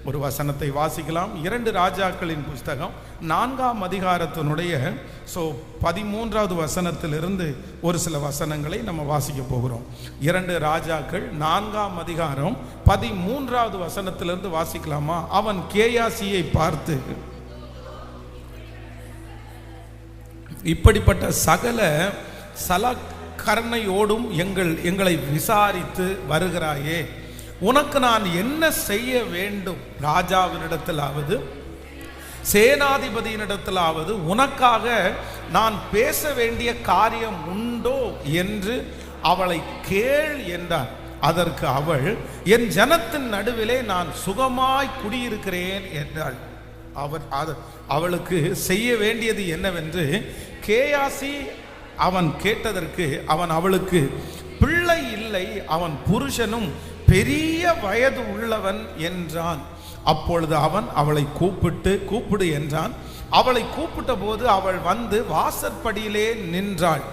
ஒரு வசனத்தை வாசிக்கலாம். 2 ராஜாக்களின் புஸ்தகம் 4ஆம் அதிகாரத்தினுடைய 13வது வசனத்திலிருந்து ஒரு சில வசனங்களை நம்ம வாசிக்க போகிறோம். 2 ராஜாக்கள் 4ஆம் அதிகாரம் 13வது வசனத்திலிருந்து வாசிக்கலாமா? அவன் கேயாசியை பார்த்து, இப்படிப்பட்ட சகல சலக்கரணையோடும் எங்களை விசாரித்து வருகிறாயே, உனக்கு நான் என்ன செய்ய வேண்டும்? ராஜாவினிடத்திலாவது சேனாதிபதியினிடத்திலாவது உனக்காக நான் பேச வேண்டிய காரியம் உண்டோ என்று அவளை கேள் என்றார். அதற்கு அவள், என் ஜனத்தின் நடுவிலே நான் சுகமாய் குடியிருக்கிறேன் என்றாள். அவளுக்கு செய்ய வேண்டியது என்னவென்று கேயாசி அவன் கேட்டதற்கு, அவன் அவளுக்கு பிள்ளை இல்லை, அவன் புருஷனும் பெரிய வயது உள்ளவன் என்றான். அப்பொழுது அவன் அவளை கூப்பிடு என்றான். அவளை கூப்பிட்ட போது அவள் வந்து வாசற்படியிலே நின்றாள்.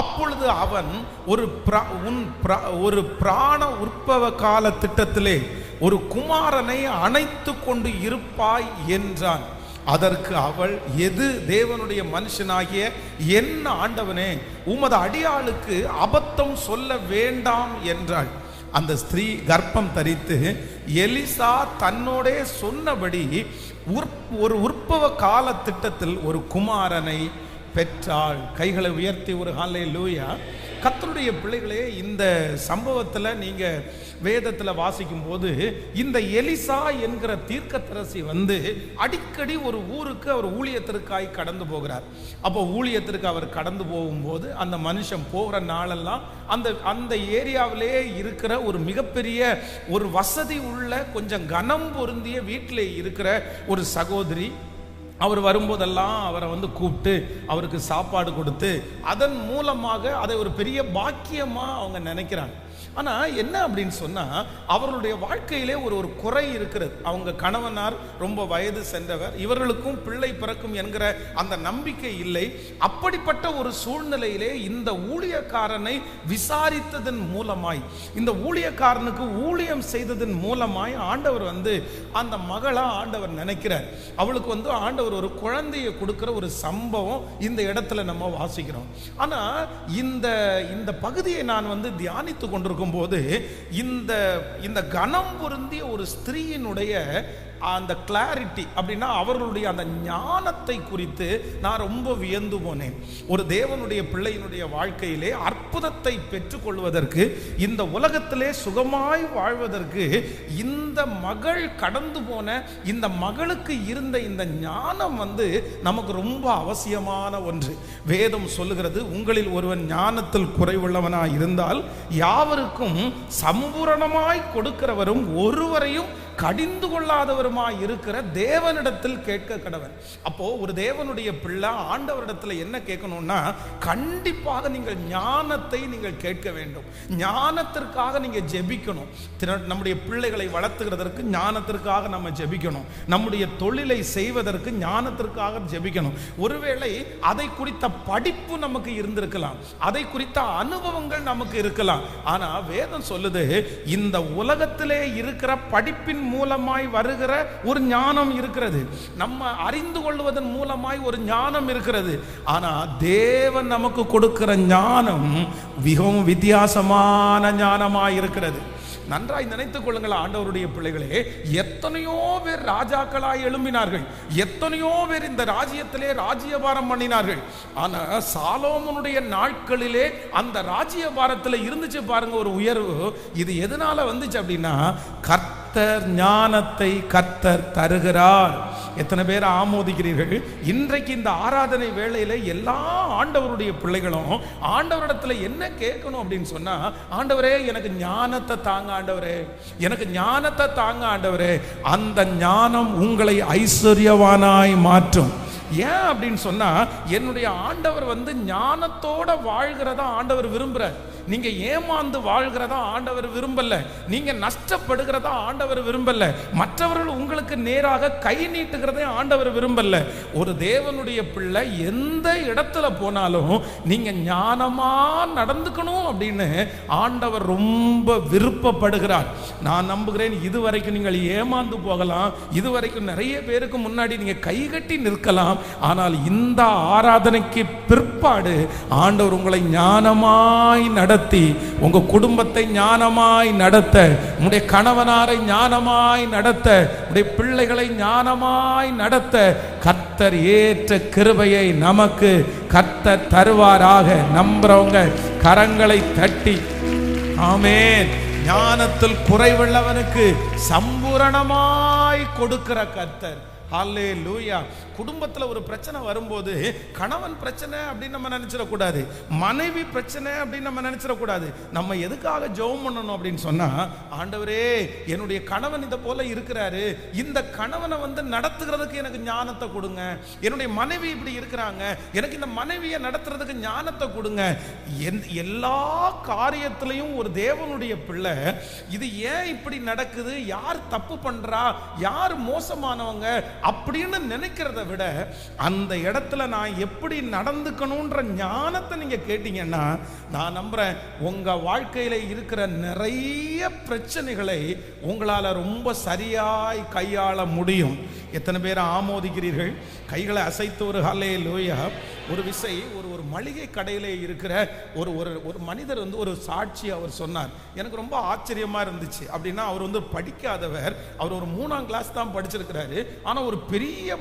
அப்பொழுது அவன் ஒரு பிராண உற்பவ கால திட்டத்திலே ஒரு குமாரனை அணைத்து கொண்டு இருப்பாய் என்றான். அதற்கு அவள், எது தேவனுடைய மனுஷனாகிய என்ன ஆண்டவனே, உமது அடியாளுக்கு அபத்தம் சொல்ல வேண்டாம் என்றாள். அந்த ஸ்திரீ கர்ப்பம் தரித்து எலிசா தன்னோடே சொன்னபடி ஒரு உற்பவ கால திட்டத்தில் ஒரு குமாரனை பெற்றாள். கைகளை உயர்த்தி ஒரு ஹல்லேலூயா. கர்த்தருடைய பிள்ளைகளே, இந்த சம்பவத்தில் நீங்கள் வேதத்தில் வாசிக்கும் போது இந்த எலிசா என்கிற தீர்க்கதரிசி வந்து அடிக்கடி ஒரு ஊருக்கு அவர் ஊழியத்திற்காய் கடந்து போகிறார். அப்போ ஊழியத்திற்கு அவர் கடந்து போகும்போது அந்த மனுஷன் போகிற நாளெல்லாம் அந்த ஏரியாவிலே இருக்கிற ஒரு மிகப்பெரிய ஒரு வசதி உள்ள கொஞ்சம் கனம் பொருந்திய வீட்டில் இருக்கிற ஒரு சகோதரி, அவர் வரும்போதெல்லாம் அவரை வந்து கூப்பிட்டு அவருக்கு சாப்பாடு கொடுத்து அதன் மூலமாக அதை ஒரு பெரிய பாக்கியமாக அவங்க நினைக்கிறாங்க. ஆனால் என்ன அப்படின்னு சொன்னால், அவர்களுடைய வாழ்க்கையிலே ஒரு குறை இருக்கிறது. அவங்க கணவனார் ரொம்ப வயது சென்றவர், இவர்களுக்கும் பிள்ளை பிறக்கும் என்கிற அந்த நம்பிக்கை இல்லை. அப்படிப்பட்ட ஒரு சூழ்நிலையிலே இந்த ஊழியக்காரனை விசாரித்ததன் மூலமாய், இந்த ஊழியக்காரனுக்கு ஊழியம் செய்ததன் மூலமாய் ஆண்டவர் வந்து அந்த மகளா ஆண்டவர் நினைக்கிறார். அவளுக்கு வந்து ஆண்டவர் ஒரு குழந்தையை கொடுக்கிற ஒரு சம்பவம் இந்த இடத்துல நம்ம வாசிக்கிறோம். ஆனால் இந்த பகுதியை நான் வந்து தியானித்து கொண்டிருக்கும் போது இந்த கனம் பொருந்திய ஒரு ஸ்திரீயினுடைய அந்த கிளாரிட்டி, அப்படின்னா அவர்களுடைய அந்த ஞானத்தை குறித்து நான் ரொம்ப வியந்து போனேன். ஒரு தேவனுடைய பிள்ளையினுடைய வாழ்க்கையிலே அற்புதத்தை பெற்றுக்கொள்வதற்கு, இந்த உலகத்திலே சுகமாய் வாழ்வதற்கு இந்த மகள் கடந்து போன இந்த மகளுக்கு இருந்த இந்த ஞானம் வந்து நமக்கு ரொம்ப அவசியமான ஒன்று. வேதம் சொல்லுகிறது, உங்களில் ஒருவன் ஞானத்தில் குறைவுள்ளவனாய் இருந்தால் யாவருக்கும் சம்பூரணமாய் கொடுக்கிறவரும் ஒருவரையும் கடிந்து கொள்ளாதவருமாய் இருக்கிற தேவனிடத்தில் கேட்க கடவன். அப்போ ஒரு தேவனுடைய பிள்ளை ஆண்டவரிடத்தில் என்ன கேட்கணும்னா, கண்டிப்பாக நீங்கள் ஞானத்தை நீங்கள் கேட்க வேண்டும். ஞானத்திற்காக நீங்கள் ஜெபிக்கணும். நம்முடைய பிள்ளைகளை வளர்த்துகிறதற்கு ஞானத்திற்காக நம்ம ஜெபிக்கணும். நம்முடைய தொழிலை செய்வதற்கு ஞானத்திற்காக ஜெபிக்கணும். ஒருவேளை அதை குறித்த படிப்பு நமக்கு இருந்திருக்கலாம், அதை குறித்த அனுபவங்கள் நமக்கு இருக்கலாம். ஆனா வேதம் சொல்லுது, இந்த உலகத்திலே இருக்கிற படிப்பின் மூலமாய் வருகிற ஒரு ஞானம் இருக்கிறது, நம்ம அறிந்து கொள்வதன் மூலமாய் ஒரு ஞானம் இருக்கிறது. ஆனா தேவன் நமக்கு கொடுக்கிற ஞானம் மிகவும் வித்தியாசமான ஞானமாய் இருக்கிறது. நன்றாய் நினைத்துக் கொள்ளுங்கள் ஆண்டவருடைய பிள்ளைகளே, எத்தனையோ பேர் ராஜாக்களாய் எழும்பினார்கள், எத்தனையோ பேர் இந்த ராஜ்யத்திலே ராஜ்யபாரம் பண்ணினார்கள். ஆனா சாலோமோனுடைய நாட்களிலே அந்த ராஜ்யபாரத்தில் இருந்துச்சு பாருங்க ஒரு உயர்வு. இது எதனால வந்துச்சு அப்படின்னா, கர்த்தர் ஞானத்தை கர்த்தர் தருகிறார். எத்தனை பேர் ஆமோதிக்கிறீர்கள்? இன்றைக்கு இந்த ஆராதனை வேளையில எல்லா ஆண்டவருடைய பிள்ளைகளும் ஆண்டவரிடத்தில் என்ன கேட்கணும் அப்படின்னு சொன்னா, ஆண்டவரே எனக்கு ஞானத்தை தாங்க, ஆண்டவரே எனக்கு ஞானத்தை தாங்க ஆண்டவரே. அந்த ஞானம் உங்களை ஐஸ்வர்யவானாய் மாற்றும். ஏன் அப்படின்னு சொன்னா, என்னுடைய ஆண்டவர் வந்து ஞானத்தோட வாழ்கிறதா ஆண்டவர் விரும்புகிறார். நீங்க ஏமாந்து வாழ்கிறதா ஆண்டவர் விரும்பல. நீங்க நஷ்டப்படுகிறதா ஆண்டவர் விரும்பல. மற்றவர்கள் உங்களுக்கு நேராக கை நீட்டுகிறதே ஆண்டவர் விரும்பல. ஒரு தேவனுடைய பிள்ளை எந்த இடத்துல போனாலும் நீங்க ஞானமா நடந்துக்கணும் அப்படின்னு ஆண்டவர் ரொம்ப விருப்பப்படுகிறார். நான் நம்புகிறேன், இதுவரைக்கும் நீங்கள் ஏமாந்து போகலாம், இதுவரைக்கும் நிறைய பேருக்கு முன்னாடி நீங்க கைகட்டி நிற்கலாம். ஆனால் இந்த ஆராதனைக்கு பிற்பாடு ஆண்டவர் உங்களை ஞானமாய் நடத்தி, உங்க குடும்பத்தை ஞானமாய் நடத்த, உங்களுடைய கணவனாரை ஞானமாய் நடத்த, உங்களுடைய பிள்ளைகளை ஞானமாய் நடத்த கர்த்தர் ஏற்ற கிருபையை நமக்கு கர்த்தர் தருவாராக. நம்புறவங்க கரங்களை தட்டி ஆமென். ஞானத்தில் குறைவுள்ளவனுக்கு சம்பூரணமாய் கொடுக்கிற கர்த்தர். ஹல்லேலூயா. குடும்பத்துல ஒரு பிரச்சனை வரும்போது கணவன் பிரச்சனை அப்படின்னு நம்ம நினைச்சிடக்கூடாது, மனைவி பிரச்சனை அப்படின்னு நம்ம நினைச்சிடக்கூடாது. நம்ம எதுக்காக ஜெபம் பண்ணணும் அப்படின்னு சொன்னா, ஆண்டவரே என்னுடைய கணவன் இதை போல இருக்கிறாரு, இந்த கணவனை நடத்துகிறதுக்கு எனக்கு ஞானத்தை கொடுங்க. என்னுடைய மனைவி இப்படி இருக்கிறாங்க, எனக்கு இந்த மனைவியை நடத்துறதுக்கு ஞானத்தை கொடுங்க. எல்லா காரியத்திலையும் ஒரு தேவனுடைய பிள்ளை இது ஏன் இப்படி நடக்குது, யார் தப்பு பண்றா, யார் மோசமானவங்க அப்படின்னு நினைக்கிறத விட அந்த இடத்துல நான் எப்படி நடந்துக்கணும்ன்ற ஞானத்தை நீங்க கேட்டீங்கன்னா, நான் நம்புறேன் உங்க வாழ்க்கையில இருக்கிற நிறைய பிரச்சனைகளை உங்களால ரொம்ப சரியாய் கையாள முடியும். எத்தனை பேர் ஆமோதிக்கிறீர்கள்? கைகளை அசைத்து ஒரு ஹல்லேலூயா. ஒரு விசை ஒரு மளிகை கடையிலே இருக்கிற ஒரு மனிதர் ஒரு சாட்சி அவர் சொன்னார். எனக்கு ரொம்ப ஆச்சரியமா இருந்துச்சு. அப்படின்னா அவர் படிக்காதவர், அவர் ஒரு 3ஆம் கிளாஸ் தான் படிச்சிருக்கிறாரு. ஆனா ஒரு பெரிய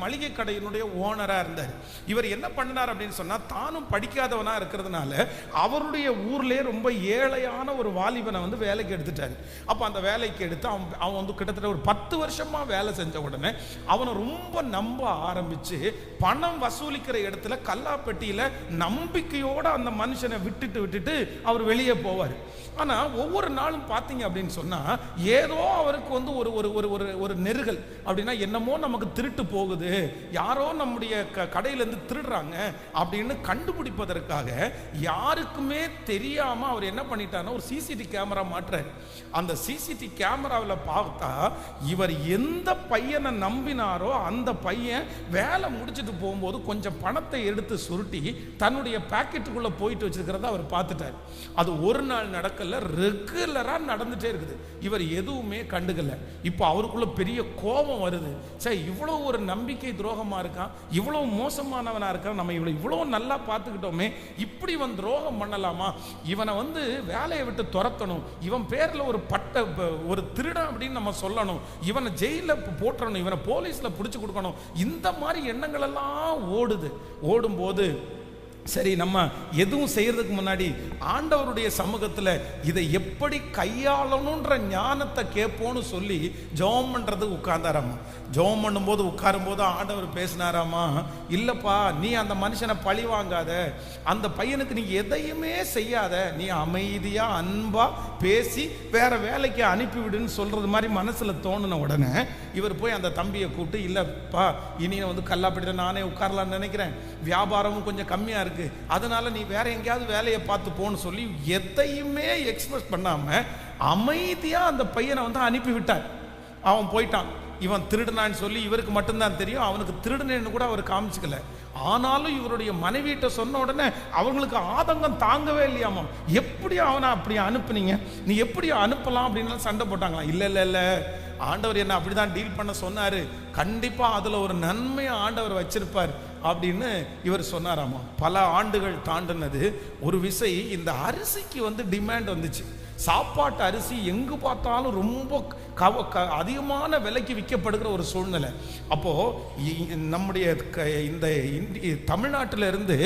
மளிகை கடையினுடைய ஓனரா இருந்தார். இவர் என்ன பண்ணார் அப்படின்னு சொன்னா, தானும் படிக்காதவனா இருக்கிறதுனால அவருடைய ஊர்லயே ரொம்ப ஏழையான ஒரு வாலிபனை வேலைக்கு எடுத்துட்டாரு. அப்ப அந்த வேலைக்கு எடுத்து அவன் கிட்டத்தட்ட ஒரு 10 வருஷமா வேலை செஞ்ச உடனே அவனை ரொம்ப நம்ப ஆரம்பிச்சு, பணம் வசூலிக்கிற இடத்துல கல்லாப்பட்டியில நம்பிக்கையோட அந்த மனுஷனை விட்டுட்டு அவர் வெளியே போவார். ஆனா ஒவ்வொரு நாளும் பாத்தீங்க அப்படின்னு சொன்னா, ஏதோ அவருக்கு ஒரு நெருகல். அப்படின்னா என்னமோ நமக்கு திருட்டு போகுது, யாரோ நம்முடைய கடையில இருந்து திருடுறாங்க அப்படின்னு கண்டுபிடிப்பதற்காக யாருக்குமே தெரியாம அவர் என்ன பண்ணிட்டாருன்னா, ஒரு சிசிடிவி கேமரா மாட்டுறாரு. அந்த சிசிடிவி கேமராவில் பார்த்தா, இவர் எந்த பையனை நம்பினாரோ அந்த பையன் வேலை முடிச்சுட்டு போகும்போது கொஞ்சம் பணத்தை எடுத்து சுருட்டி தன்னுடைய பாக்கெட்டுக்குள்ள போயிட்டு வச்சிருக்கிறத அவர் பார்த்துட்டார். அது ஒரு நாள் நடக்கல, ரெகுலரா நடந்துட்டே இருக்குது. இவர் எதுவுமே கண்டுக்கல. இப்போ அவருக்குள்ள பெரிய கோபம் வருது. சரி, இவ்வளவு ஒரு நம்பிக்கை துரோகமா இருக்கான், இவ்வளவு மோசமானவனா இருக்கான், நம்ம இவ்வளவு நல்லா பார்த்துக்கிட்டோமே, இப்படி துரோகம் பண்ணலாமா? இவனை வேலையை விட்டு துரத்தணும், இவன் பேர்ல ஒரு திருடன் அப்படின்னு நம்ம சொல்லணும், இவனை ஜெயில போட்டுறணும், இவனை போலீஸ்ல பிடிச்சு கொடுக்கணும். இந்த மாதிரி எண்ணங்கள் எல்லாம் ஓடும்போது சரி, நம்ம எதுவும் செய்யறதுக்கு முன்னாடி ஆண்டவருடைய சமூகத்தில் இதை எப்படி கையாளணுன்ற ஞானத்தை கேட்போன்னு சொல்லி ஜெபம் பண்றதுக்கு உட்கார்ந்தாராமா. ஜெபம் பண்ணும்போது உட்காரும்போது ஆண்டவர் பேசினாராமா, இல்லப்பா நீ அந்த மனுஷனை பழி வாங்காத, அந்த பையனுக்கு நீ எதையுமே செய்யாத, நீ அமைதியா அன்பா பேசி வேற வேலைக்கு அனுப்பிவிடுன்னு சொல்றது மாதிரி மனசுல தோணுன உடனே இவர் போய் அந்த தம்பியை கூப்பிட்டு, இல்லப்பா இனி கல்லாப்படியில நானே உட்காரலான்னு நினைக்கிறேன், வியாபாரமும் கொஞ்சம் கம்மியா இருக்கு, அதனால நீ வேற எங்கேயாவது வேலையை பார்த்து போன்னு சொல்லி எதையுமே எக்ஸ்பிரஸ் பண்ணாம அமைதியா அந்த பையனை அனுப்பி விட்டார். அவன் போயிட்டான். இவன் திருடுனான்னு சொல்லி இவருக்கு மட்டும்தான் தெரியும், அவனுக்கு திருடுனேன்னு கூட அவர் காமிச்சுக்கல. ஆனாலும் இவருடைய மனைவியிட்ட சொன்ன உடனே அவங்களுக்கு ஆதங்கம் தாங்கவே இல்லையாமா. எப்படி அவனை அப்படி அனுப்புனீங்க, நீ எப்படி அனுப்பலாம் அப்படின்னு சண்டை போட்டாங்களாம். இல்ல ஆண்டவர் என்ன அப்படிதான் டீல் பண்ண சொன்னாரு, கண்டிப்பா அதுல ஒரு நன்மையை ஆண்டவர் வச்சிருப்பார் அப்படின்னு இவர் சொன்னாராமா. பல ஆண்டுகள் தாண்டினது. ஒரு விசை இந்த அரிசிக்கு டிமாண்ட் வந்துச்சு. சாப்பாட்டு அரிசி எங்கு பார்த்தாலும் ரொம்ப அதிகமான விலைக்கு விற்கப்படுகிற ஒரு சூழ்நிலை. அப்போ நம்முடைய இந்த தமிழ்நாட்டில இருந்து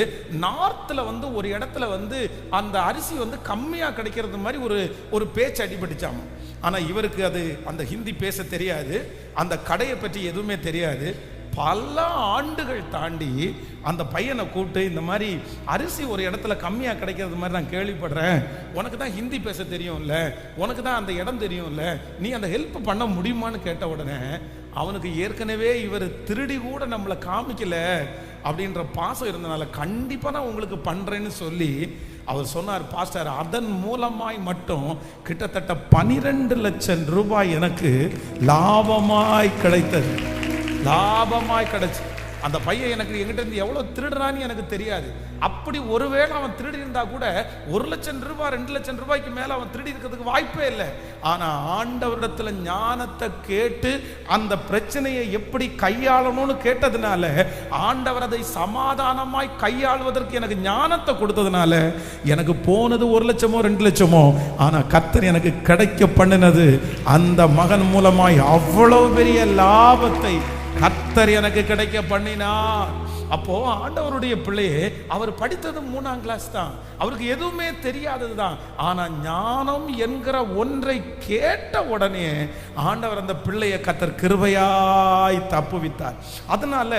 நார்த்ல ஒரு இடத்துல அந்த அரிசி கம்மியா கிடைக்கிறது மாதிரி ஒரு பேச்சு அடிபட்டுச்சாமா. ஆனா இவருக்கு அந்த ஹிந்தி பேச தெரியாது, அந்த கடையை பற்றி எதுவுமே தெரியாது. பல ஆண்டுகள் தாண்டி அந்த பையனை கூப்பிட்டு, இந்த மாதிரி அரிசி ஒரு இடத்துல கம்மியாக கிடைக்கிறது மாதிரி நான் கேள்விப்படுறேன், உனக்கு தான் ஹிந்தி பேச தெரியும்ல, உனக்கு தான் அந்த இடம் தெரியும்ல, நீ அந்த ஹெல்ப் பண்ண முடியுமான்னு கேட்ட உடனே அவனுக்கு ஏற்கனவே இவர் திருடி கூட நம்மளை காமிக்கல அப்படின்ற பாசம் இருந்தனால, கண்டிப்பாக நான் உங்களுக்கு பண்ணுறேன்னு சொல்லி அவர் சொன்னார், பாஸ்டர் அதன் மூலமாய் மட்டும் கிட்டத்தட்ட 12 லட்சம் ரூபாய் எனக்கு லாபமாய் கிடைத்தது. லாபமாய் கிடைச்சு. அந்த பையன் எனக்கு எங்கிட்ட இருந்து எவ்வளவு திருடுறான்னு எனக்கு தெரியாது. அப்படி ஒருவேளை அவன் திருடி இருந்தா கூட 1 லட்சம் ரூபாய் 2 லட்சம் ரூபாய்க்கு மேல அவன் திருடி இருக்கிறதுக்கு வாய்ப்பே இல்லை. ஆனா ஆண்டவரிடத்துல ஞானத்தை கேட்டு அந்த பிரச்சனையை எப்படி கையாளணும்னு கேட்டதுனால ஆண்டவர் அதை சமாதானமாய் கையாளுவதற்கு எனக்கு ஞானத்தை கொடுத்ததுனால எனக்கு போனது 1 லட்சமோ 2 லட்சமோ, ஆனா கர்த்தர் எனக்கு கிடைக்க பண்ணினது அந்த மகன் மூலமாய் அவ்வளவு பெரிய லாபத்தை கர்த்தர் எனக்கு கிடைக்க பண்ணினார். அப்போ ஆண்டவருடைய பிள்ளையே, அவர் படித்தது 3ஆம் கிளாஸ் தான், அவருக்கு எதுவுமே தெரியாதது தான். ஆனா ஞானம் என்கிற ஒன்றை கேட்ட உடனே ஆண்டவர் அந்த பிள்ளையை கர்த்தர் கிருபையாய் தப்புவித்தார். அதனால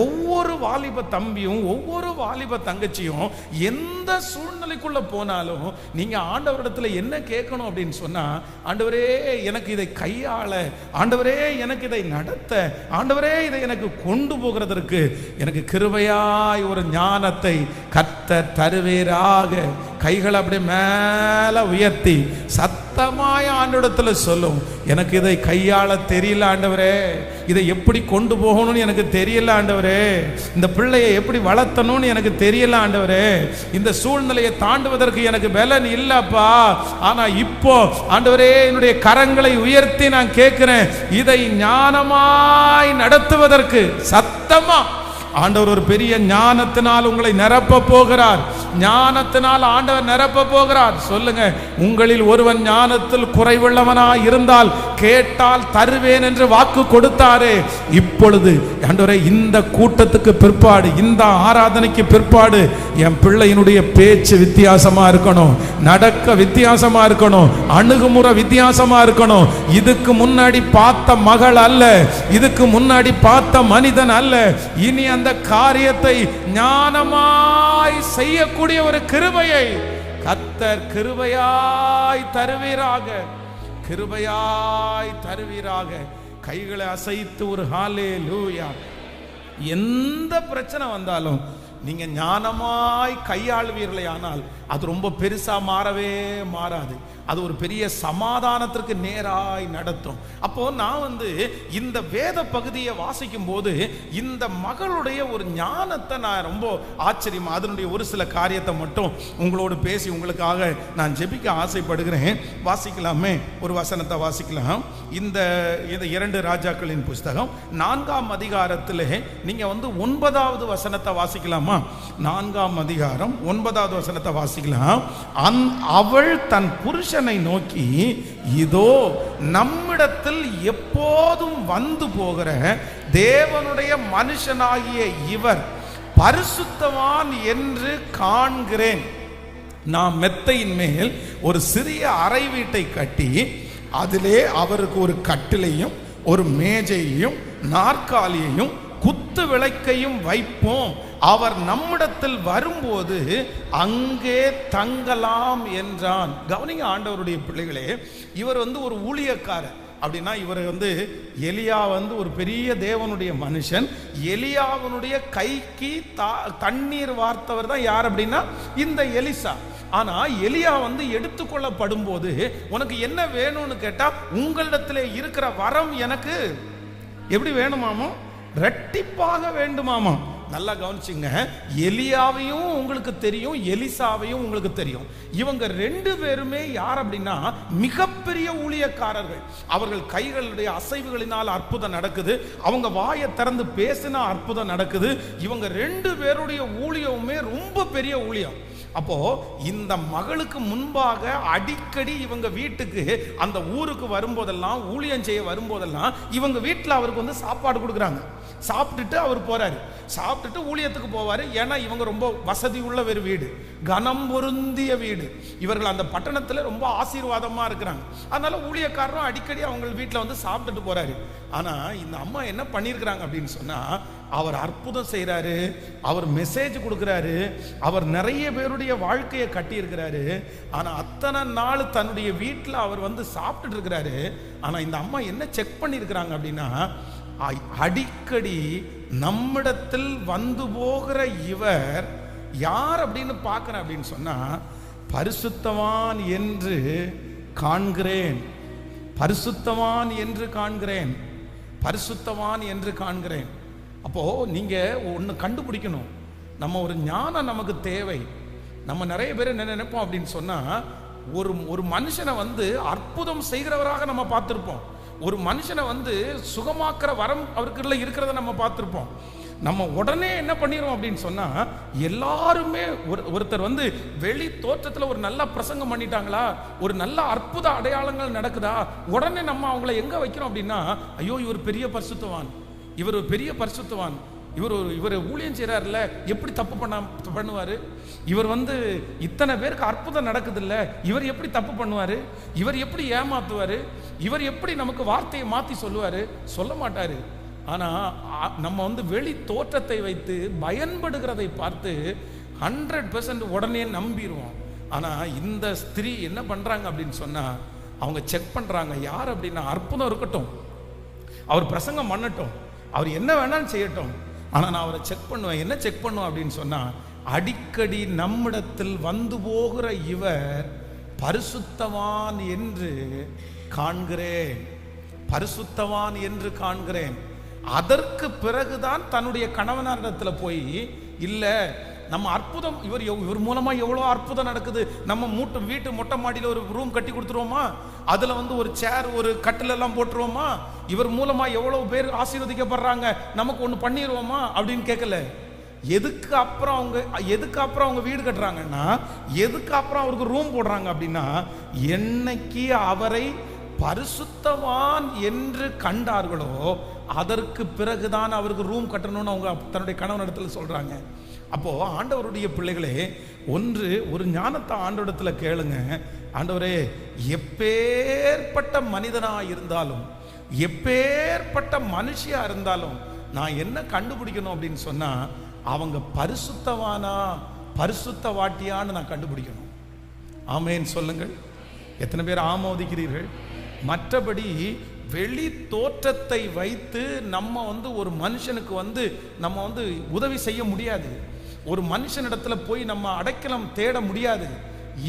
ஒவ்வொரு வாலிப தம்பியும் ஒவ்வொரு வாலிப தங்கச்சியும் எந்த சூழ்நிலைக்குள்ள போனாலும் நீங்க ஆண்டவரிடத்துல என்ன கேட்கணும் அப்படின்னு சொன்னா, ஆண்டவரே எனக்கு இதை கையாள, ஆண்டவரே எனக்கு இதை நடத்த, ஆண்டவரே இதை எனக்கு கொண்டு போகிறதற்கு எனக்கு கிருபையாய் ஒரு ஞானத்தை கர்த்தர் தருவீராக. கைகளை அப்படி மேல உயர்த்தி சத்தமாய் ஆண்டவரிடத்துல சொல்லும், எனக்கு இதை கையாள தெரியல ஆண்டவரே, இதை எப்படி கொண்டு போகணும்னு எனக்கு தெரியல ஆண்டவரே, இந்த பிள்ளையை எப்படி வளர்த்தணும்னு எனக்கு தெரியல ஆண்டவரே, இந்த சூழ்நிலையை தாண்டுவதற்கு எனக்கு பலன் இல்லப்பா. ஆனா இப்போ ஆண்டவரே என்னுடைய கரங்களை உயர்த்தி நான் கேட்கிறேன், இதை ஞானமாய் நடத்துவதற்கு சத்தமா ஆண்டவர் ஒரு பெரிய ஞானத்தினால் உங்களை நிரப்ப போகிறார். ஞானத்தினால் ஆண்டவர் நிரப்ப போகிறார். சொல்லுங்க, உங்களில் ஒருவன் ஞானத்தில் குறைவுள்ளவனாய் இருந்தால் கேட்டால் தருவேன் என்று வாக்கு கொடுத்தாரே, இப்பொழுது ஆண்டவரே இந்த கூட்டத்துக்கு பிற்பாடு, இந்த ஆராதனைக்கு பிற்பாடு என் பிள்ளையினுடைய பேச்சு வித்தியாசமா இருக்கணும், நடக்க வித்தியாசமா இருக்கணும், அணுகுமுறை வித்தியாசமா இருக்கணும். இதுக்கு முன்னாடி பார்த்த மகள் அல்ல, இதுக்கு முன்னாடி பார்த்த மனிதன் அல்ல, இனி அந்த காரியத்தை ஞானமாய் செய்யக்கூடிய ஒரு கிருபையை கர்த்தர் கிருபையாய் தருவீராக, கிருபையாய் தருவீராக. கைகளை அசைத்து ஒரு ஹல்லேலூயா. எந்த பிரச்சனை வந்தாலும் நீங்க ஞானமாய் கையாளுவீர்களே ஆனால் அது ரொம்ப பெருசா மாறவே மாறாது. அது ஒரு பெரிய சமாதானத்திற்கு நேராய் நடத்தும். அப்போ நான் இந்த வேத பகுதியை வாசிக்கும் போது இந்த மகளுடைய ஒரு ஞானத்தை நான் ரொம்ப ஆச்சரியமா, அதனுடைய ஒரு சில காரியத்தை மட்டும் உங்களோடு பேசி உங்களுக்காக நான் ஜெபிக்க ஆசைப்படுகிறேன். வாசிக்கலாமே? ஒரு வசனத்தை வாசிக்கலாம். இந்த 2 ராஜாக்களின் புஸ்தகம் 4ஆம் அதிகாரத்தில் நீங்க 9வது வசனத்தை வாசிக்கலாமா? 4ஆம் அதிகாரம் 9வது வசனத்தை வாசிக்கலாம். அவள் தன் புருஷனை நோக்கி, இதோ நம்மிடத்தில் எப்போதும் வந்து போகிற தேவனுடைய மனுஷனாகிய இவர் பரிசுத்தவான் என்று காண்கிறேன். நாம் மெத்தையின் மேல் ஒரு சிறிய அறை வீட்டை கட்டி அதிலே அவருக்கு ஒரு கட்டிலையும் ஒரு மேஜையையும் நாற்காலியையும் குத்து விளக்கையும் வைப்போம், அவர் நம்மிடத்தில் வரும்போது அங்கே தங்கலாம் என்றான். கவனிங்க ஆண்டவருடைய பிள்ளைகளே, இவர் ஒரு ஊழியக்காரர். அப்படின்னா இவர் எலியா ஒரு பெரிய தேவனுடைய மனுஷன். எலியாவனுடைய கைக்கு தண்ணீர் வார்த்தவர் தான் யார் அப்படின்னா இந்த எலிசா. ஆனா எலியா எடுத்துக்கொள்ளப்படும் போது உனக்கு என்ன வேணும்னு கேட்டா, உங்களிடத்துல இருக்கிற வரம் எனக்கு எப்படி வேணுமாமோ? ரெட்டிப்பாக வேண்டுமாமா. நல்லா கவனிச்சுங்க, எலியாவையும் உங்களுக்கு தெரியும், எலிசாவையும் உங்களுக்கு தெரியும். இவங்க 2 பேருமே யார் அப்படின்னா மிகப்பெரிய ஊழியக்காரர்கள். அவர்கள் கைகளுடைய அசைவுகளினால் அற்புதம் நடக்குது, அவங்க வாயை திறந்து பேசினா அற்புதம் நடக்குது. இவங்க 2 பேருடைய ஊழியமுமே ரொம்ப பெரிய ஊழியம். அப்போ இந்த மகளுக்கு முன்பாக அடிக்கடி இவங்க வீட்டுக்கு அந்த ஊருக்கு வரும்போதெல்லாம், ஊழியம் செய்ய வரும்போதெல்லாம் இவங்க வீட்டில் அவருக்கு சாப்பாடு கொடுக்குறாங்க. சாப்பிட்டுட்டு அவர் போறாரு, சாப்பிட்டுட்டு ஊழியத்துக்கு போவாரு. ஏன்னா இவங்க ரொம்ப வசதி உள்ள ஒரு வீடு, கனம் பொருந்திய வீடு. இவர்கள் அந்த பட்டணத்தில் ரொம்ப ஆசீர்வாதமா இருக்கிறாங்க. அதனால ஊழியக்காரரும் அடிக்கடி அவங்க வீட்டில் சாப்பிட்டுட்டு போறாரு. ஆனா இந்த அம்மா என்ன பண்ணியிருக்கிறாங்க அப்படின்னு சொன்னா, அவர் அற்புதம் செய்யறாரு, அவர் மெசேஜ் கொடுக்கிறாரு, அவர் நிறைய பேருடைய வாழ்க்கையை கட்டி இருக்கிறாரு. ஆனா அத்தனை நாள் தன்னுடைய வீட்டில் அவர் சாப்பிட்டுட்டு இருக்கிறாரு. ஆனா இந்த அம்மா என்ன செக் பண்ணியிருக்கிறாங்க அப்படின்னா, அடிக்கடி நம்மிடத்தில் வந்து போகிற இவர் யார் அப்படின்னு பார்க்கிறேன் அப்படின்னு சொன்னா, பரிசுத்தவான் என்று காண்கிறேன், பரிசுத்தவான் என்று காண்கிறேன், பரிசுத்தவான் என்று காண்கிறேன். அப்போ நீங்க ஒன்று கண்டுபிடிக்கணும், நம்ம ஒரு ஞானம் நமக்கு தேவை. நம்ம நிறைய பேர் என்ன நினைப்போம் அப்படின்னு சொன்னா, ஒரு மனுஷனை அற்புதம் செய்கிறவராக நம்ம பார்த்திருப்போம், ஒரு மனுஷனை சுகமாக்குற வரம் அவருக்குள்ள இருக்கிறத நம்ம பார்த்திருப்போம். நம்ம உடனே என்ன பண்ணிடுவோம் அப்படின்னு சொன்னா, எல்லாருமே ஒருத்தர் வெளி தோற்றத்தில் ஒரு நல்ல பிரசங்கம் பண்ணிட்டாங்களா, ஒரு நல்ல அற்புத அடையாளங்கள் நடக்குதா, உடனே நம்ம அவங்கள எங்க வைக்கிறோம் அப்படின்னா, ஐயோ இவர் பெரிய பரிசுத்தவான், இவர் ஒரு பெரிய பரிசுத்தவான், இவர் ஊழியம் செய்யறாருல, எப்படி தப்பு பண்ணுவாரு, இவர் இத்தனை பேருக்கு அற்புதம் நடக்குது இல்ல, இவர் எப்படி தப்பு பண்ணுவாரு, இவர் எப்படி ஏமாத்துவாரு, இவர் எப்படி நமக்கு வார்த்தையை மாத்தி சொல்லுவாரு, சொல்ல மாட்டாரு. ஆனா நம்ம வெளி தோற்றத்தை வைத்து பயன்படுகிறதை பார்த்து 100% உடனே நம்பிடுவோம். ஆனா இந்த ஸ்திரீ என்ன பண்றாங்க அப்படின்னு சொன்னா, அவங்க செக் பண்றாங்க, யார் அப்படின்னா, அற்புதம் இருக்கட்டும், அவர் பிரசங்கம் பண்ணட்டும், அவர் என்ன வேணாலும் செய்யட்டும், ஆனா நான் அவரை செக் பண்ணுவேன். என்ன செக் பண்ணுவேன் அப்படின்னு சொன்னா, அடிக்கடி நம்மிடத்தில் வந்து போகிற இவர் பரிசுத்தவான் என்று காண்கிறேன், பரிசுத்தவான் என்று காண்கிறேன். அதற்கு பிறகுதான் தன்னுடைய கணவனாரிடத்தில் போய், இல்ல நம்ம அற்புதம், இவர் மூலமா எவ்வளவு அற்புதம் நடக்குது, நம்ம வீட்டு மொட்டை மாடியில் ஒரு ரூம் கட்டி கொடுத்துருவோமா, அதுல ஒரு சேர் ஒரு கட்டில் எல்லாம் போட்டுருவோமா, இவர் மூலமா எவ்வளவு பேர் ஆசீர்வதிக்கப்படுறாங்க, நமக்கு ஒண்ணு பண்ணிடுவோமா அப்படின்னு கேட்கல. எதுக்கு அப்புறம் அவங்க வீடு கட்டுறாங்கன்னா, எதுக்கு அப்புறம் அவருக்கு ரூம் போடுறாங்க அப்படின்னா, என்னைக்கு அவரை பரிசுத்தவான் என்று கண்டார்களோ அதற்கு பிறகுதான் அவருக்கு ரூம் கட்டணும்னு அவங்க தன்னுடைய கணவனிடத்துல சொல்றாங்க. அப்போ ஆண்டவருடைய பிள்ளைகளே, ஒரு ஞானத்தை ஆண்டவரிடத்துல கேளுங்க. ஆண்டவரே, எப்பேற்பட்ட மனிதனா இருந்தாலும், எப்பேற்பட்ட மனுஷியா இருந்தாலும், நான் என்ன கண்டுபிடிக்கணும் அப்படின்னு சொன்னா, அவங்க பரிசுத்தவானா பரிசுத்தவாட்டியான்னு நான் கண்டுபிடிக்கணும். ஆமேன் சொல்லுங்கள். எத்தனை பேர் ஆமோதிக்கிறீர்கள்? மற்றபடி வெளி தோற்றத்தை வைத்து நம்ம ஒரு மனுஷனுக்கு நம்ம உதவி செய்ய முடியாது. ஒரு மனுஷனிடத்துல போய் நம்ம அடைக்கலம் தேட முடியாது.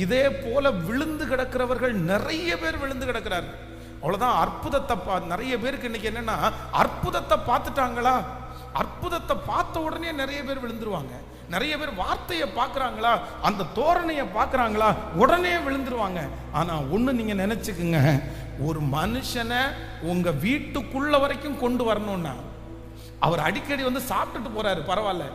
இதே போல விழுந்து கிடக்கிறவர்கள் நிறைய பேர் விழுந்து கிடக்கிறார்கள். அவ்வளவுதான். அற்புதத்தை நிறைய பேருக்கு இன்னைக்கு என்னன்னா, அற்புதத்தை பார்த்துட்டாங்களா, அற்புதத்தை பார்த்த உடனே நிறைய பேர் விழுந்துருவாங்க. நிறைய பேர் வார்த்தையை பார்க்கறாங்களா, அந்த தோரணையை பார்க்கறாங்களா, உடனே விழுந்துருவாங்க. ஆனா ஒண்ணு நீங்க நினைச்சுக்குங்க, ஒரு மனுஷனை உங்க வீட்டுக்குள்ள வரைக்கும் கொண்டு வரணும்னா, அவர் அடிக்கடி சாப்பிட்டுட்டு போறாரு, பரவாயில்ல,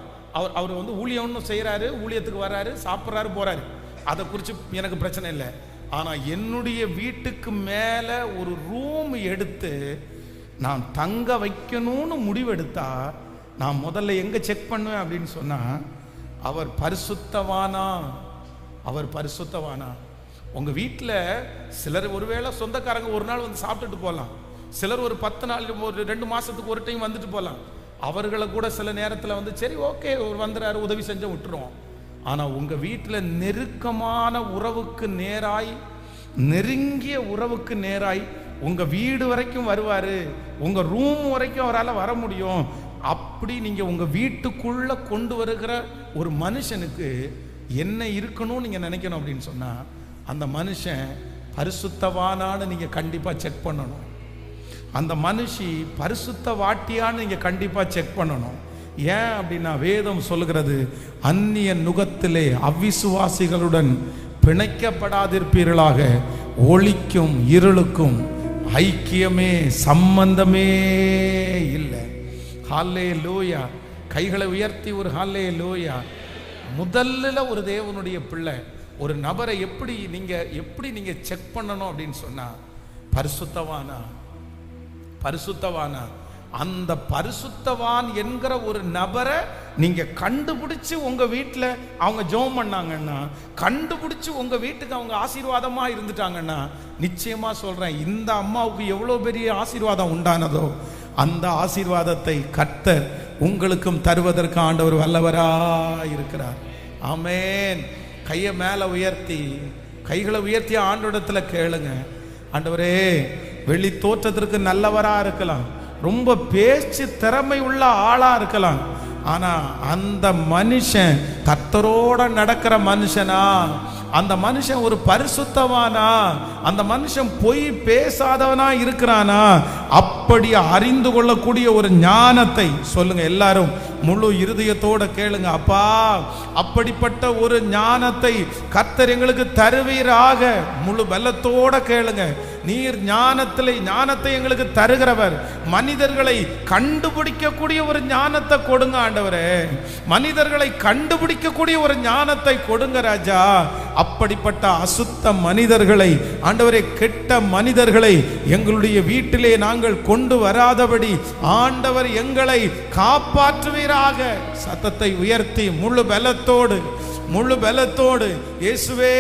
அவர் ஊழியம் செய்யறாரு, ஊழியத்துக்கு வர்றாரு, சாப்பிட்றாரு, போறாரு, அதை குறித்து எனக்கு பிரச்சனை இல்லை. ஆனா என்னுடைய வீட்டுக்கு மேல ஒரு ரூம் எடுத்து நான் தங்க வைக்கணும்னு முடிவெடுத்தா, நான் முதல்ல எங்க செக் பண்ணுவேன் அப்படின்னு சொன்னா, அவர் பரிசுத்தவானா, அவர் பரிசுத்தவானா. உங்க வீட்டில் சிலர் ஒருவேளை சொந்தக்காரங்க ஒரு நாள் சாப்பிட்டுட்டு போகலாம், சிலர் ஒரு 10 நாள், ஒரு 2 மாசத்துக்கு ஒரு டைம் வந்துட்டு போகலாம். அவர்களை கூட சில நேரத்தில் சரி ஓகே வந்துறாரு, உதவி செஞ்ச விட்டுருவோம். ஆனா உங்க வீட்டில் நெருக்கமான உறவுக்கு நேராய், நெருங்கிய உறவுக்கு நேராய் உங்க வீடு வரைக்கும் வருவாரு, உங்க ரூம் வரைக்கும் அவரால் வர முடியும். அப்படி நீங்க உங்க வீட்டுக்குள்ள கொண்டு வருகிற ஒரு மனுஷனுக்கு என்ன இருக்கணும் நீங்க நினைக்கணும் அப்படின்னு சொன்னா, அந்த மனுஷன் பரிசுத்தவானான்னு நீங்க கண்டிப்பா செக் பண்ணணும். அந்த மனுஷி பரிசுத்த வாட்டியான்னு நீங்க கண்டிப்பா செக் பண்ணணும். ஏன் அப்படின்னா, வேதம் சொல்லுகிறது, அந்நிய நுகத்திலே அவிசுவாசிகளுடன் பிணைக்கப்படாதிருப்பீர்களாக, ஒளிக்கும் இருளுக்கும் ஐக்கியமே சம்பந்தமே இல்லை. ஹல்லேலூயா. கைகளை உயர்த்தி ஒரு ஹல்லேலூயா. முதல்ல ஒரு தேவனுடைய பிள்ளை ஒரு நபரை எப்படி நீங்க செக் பண்ணணும் அப்படின்னு சொன்னா, பரிசுத்தவானா, பரிசுத்தவானா. அந்த பரிசுத்தவான் என்கிற ஒரு நபரை நீங்க கண்டுபிடிச்சு உங்க வீட்டில் அவங்க ஜெபம் பண்ணாங்கன்னா, கண்டுபிடிச்சு உங்க வீட்டுக்கு அவங்க ஆசீர்வாதமா இருந்துட்டாங்கன்னா, நிச்சயமா சொல்றேன், இந்த அம்மாவுக்கு எவ்வளவு பெரிய ஆசீர்வாதம் உண்டானதோ அந்த ஆசீர்வாதத்தை கர்த்தர் உங்களுக்கும் தருவதற்கு ஆண்டவர் வல்லவரா இருக்கிறார். ஆமென். கையை மேல உயர்த்தி, கைகளை உயர்த்தி ஆண்டவரிடத்துல கேளுங்க. ஆண்டவரே, வெளி தோற்றத்திற்கு நல்லவரா இருக்கலாம், ரொம்ப பேச்சு திறமை உள்ள ஆளா இருக்கலாம், ஆனா அந்த மனுஷன் கர்த்தரோட நடக்கிற மனுஷனா? அந்த மனுஷன் ஒரு பரிசுத்தவானா? அந்த மனுஷன் பொய் பேசாதவனா இருக்கிறானா? அப்படி அறிந்து கொள்ளக்கூடிய ஒரு ஞானத்தை சொல்லுங்க, எல்லாரும் முழு இருதயத்தோட கேளுங்க. அப்பா, அப்படிப்பட்ட ஒரு ஞானத்தை கர்த்தர் எங்களுக்கு தருவீராக. முழு பலத்தோட கேளுங்க. நீர் ஞானத்தை எங்களுக்கு தருகிறவர். மனிதர்களை கண்டுபிடிக்கக்கூடிய ஒரு ஞானத்தை கொடுங்க ஆண்டவரே. மனிதர்களை கண்டுபிடிக்கக்கூடிய ஒரு ஞானத்தை கொடுங்க ராஜா. அப்படிப்பட்ட அசுத்த மனிதர்களை ஆண்டவரே, கெட்ட மனிதர்களை எங்களுடைய வீட்டிலே நாங்கள் கொண்டு வராதபடி ஆண்டவர் எங்களை காப்பாற்றுவீராக. சத்தத்தை உயர்த்தி முழு பலத்தோடு இயேசுவே,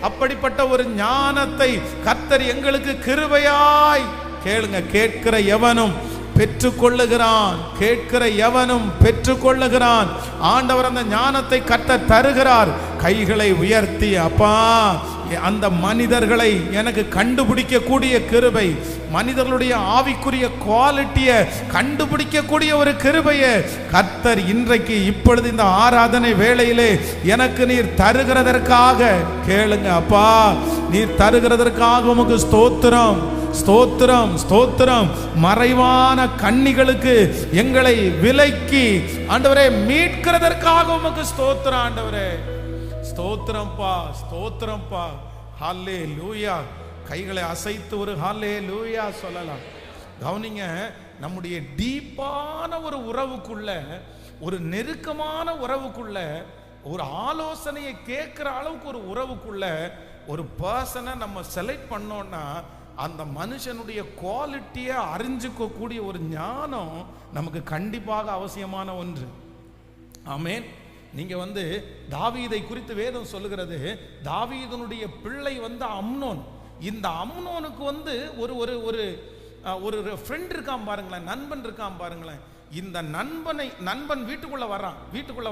அப்படிப்பட்ட ஒரு ஞானத்தை கர்த்தர் எங்களுக்கு கிருபையாய் கேளுங்க. கேட்கிற எவனும் பெற்றுக்கொள்ளுகிறான், கேட்கிற எவனும் பெற்றுக்கொள்ளுகிறான். ஆண்டவர் அந்த ஞானத்தை கர்த்தர் தருகிறார். கைகளை உயர்த்தி, அப்பா, அந்த மனிதர்களை எனக்கு கண்டுபிடிக்கக்கூடிய கிருபை, மனிதர்களுடைய ஆவிக்குரிய குவாலிட்டியை கண்டுபிடிக்கக்கூடிய ஒரு கிருபையை கர்த்தர் இன்றைக்கு இப்பொழுது இந்த ஆராதனை வேளையிலே எனக்கு நீர் தருகிறதற்காக கேளுங்க. அப்பா, நீர் தருகிறதற்காக உமக்கு ஸ்தோத்திரம், ஸ்தோத்திரம், ஸ்தோத்திரம். மறைவான கண்ணிகளுக்கு எங்களை விலக்கி ஆண்டவரே மீட்கிறதற்காக உமக்கு ஸ்தோத்திரம் ஆண்டவரே. ஸ்தோத்திரம்பா, ஸ்தோத்திரம்பா. ஹல்லேலூயா. கைகளை அசைத்து ஒரு ஹல்லேலூயா சொல்லலாம். கவனிங்க, நம்முடைய டீப்பான ஒரு உறவுக்குள்ள, ஒரு நெருக்கமான உறவுக்குள்ள, ஒரு ஆலோசனையை கேட்கிற அளவுக்கு ஒரு உறவுக்குள்ள ஒரு பர்சனை நம்ம செலக்ட் பண்ணோம்னா அந்த மனுஷனுடைய குவாலிட்டியை அறிஞ்சிக்கக்கூடிய ஒரு ஞானம் நமக்கு கண்டிப்பாக அவசியமான ஒன்று. ஆமென். நீங்க தாவீதை குறித்து வேதம் சொல்லுகிறது, தாவீதனுடைய பிள்ளை அம்னோன். இந்த அம்னோனுக்கு ஒரு ஒரு ஒரு ஒரு ஃப்ரெண்ட் இருக்கான் பாருங்களேன், நண்பன் இருக்கான் பாருங்களேன். இந்த நண்பன் வீட்டுக்குள்ள வர்றான். வீட்டுக்குள்ள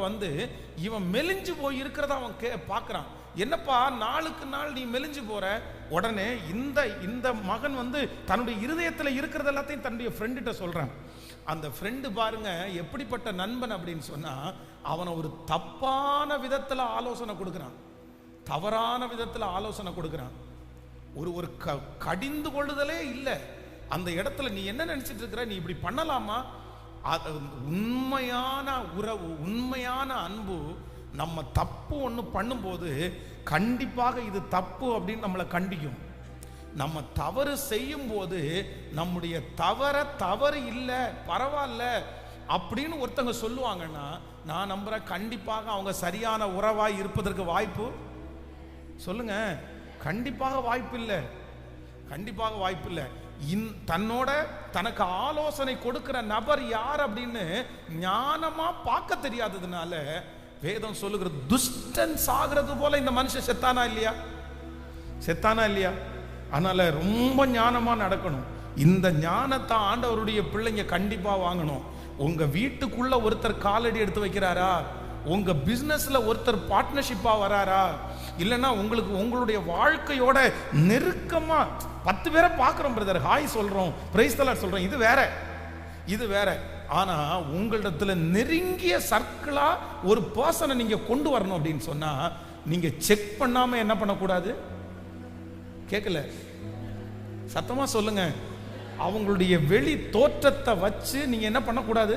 இவன் மெலிஞ்சு போய் இருக்கிறத அவன் பார்க்கறான். என்னப்பா, நாளுக்கு நாள் நீ மெலிஞ்சு போற? உடனே இந்த மகன் தன்னுடைய இருதயத்தில் இருக்கிறது எல்லாத்தையும் தன்னுடைய ஃப்ரெண்ட்ட சொல்றான். அந்த ஃப்ரெண்டு பாருங்க எப்படிப்பட்ட நண்பன் அப்படின்னு சொன்னா, அவனை ஒரு தப்பான விதத்துல ஆலோசனை கொடுக்கிறான், தவறான விதத்துல ஆலோசனை கொடுக்கிறான். ஒரு கடிந்து கொள்ளுதலே இல்லை அந்த இடத்துல. நீ என்ன நினைச்சிட்டு இருக்கிற? நீ இப்படி பண்ணலாமா? உண்மையான உறவு, உண்மையான அன்பு, நம்ம தப்பு ஒன்று பண்ணும்போது கண்டிப்பாக இது தப்பு அப்படின்னு நம்மளை கண்டிக்கும். நம்ம தவறு செய்யும் போது நம்முடைய தவறு இல்லை, பரவாயில்ல அப்படின்னு ஒருத்தங்க சொல்லுவாங்கன்னா, நான் நம்புறேன் கண்டிப்பாக அவங்க சரியான உறவாய் இருப்பதற்கு வாய்ப்பு, சொல்லுங்க, கண்டிப்பாக வாய்ப்பு இல்லை, கண்டிப்பாக வாய்ப்பு இல்லை. தன்னோட தனக்கு ஆலோசனை கொடுக்கிற நபர் யார் அப்படின்னு ஞானமா பார்க்க தெரியாததுனால வேதம் சொல்லுகிறது, துஷ்டன் சாகிறது போல இந்த மனுஷன் செத்தானா இல்லையா? செத்தானா இல்லையா? அதனால ரொம்ப ஞானமா நடக்கணும். இந்த ஞானத்தை ஆண்டவருடைய பிள்ளைங்க கண்டிப்பா வாங்கணும். உங்க வீட்டுக்குள்ள ஒருத்தர் காலடி எடுத்து வைக்கிறாரா? உங்க பிசினஸ்ல ஒருத்தர் பார்ட்னர்ஷிப்பா வராரா? இல்லைன்னா உங்களுடைய வாழ்க்கையோட நெருக்கமா 10 பேரை பார்க்கிறோம் பிரதர், ஹாய் சொல்றோம், பிரைஸ் தி லார்ட் சொல்றோம், இது வேற. ஆனா உங்களிடத்துல நெருங்கிய சர்க்கிளா ஒரு பர்சனை நீங்க கொண்டு வரணும் அப்படின்னு சொன்னா, நீங்க செக் பண்ணாம என்ன பண்ணக்கூடாது? கேட்கல, சத்தமா சொல்லுங்க. அவங்களுடைய வெளி தோற்றத்தை வச்சு நீங்க என்ன பண்ணக்கூடாது?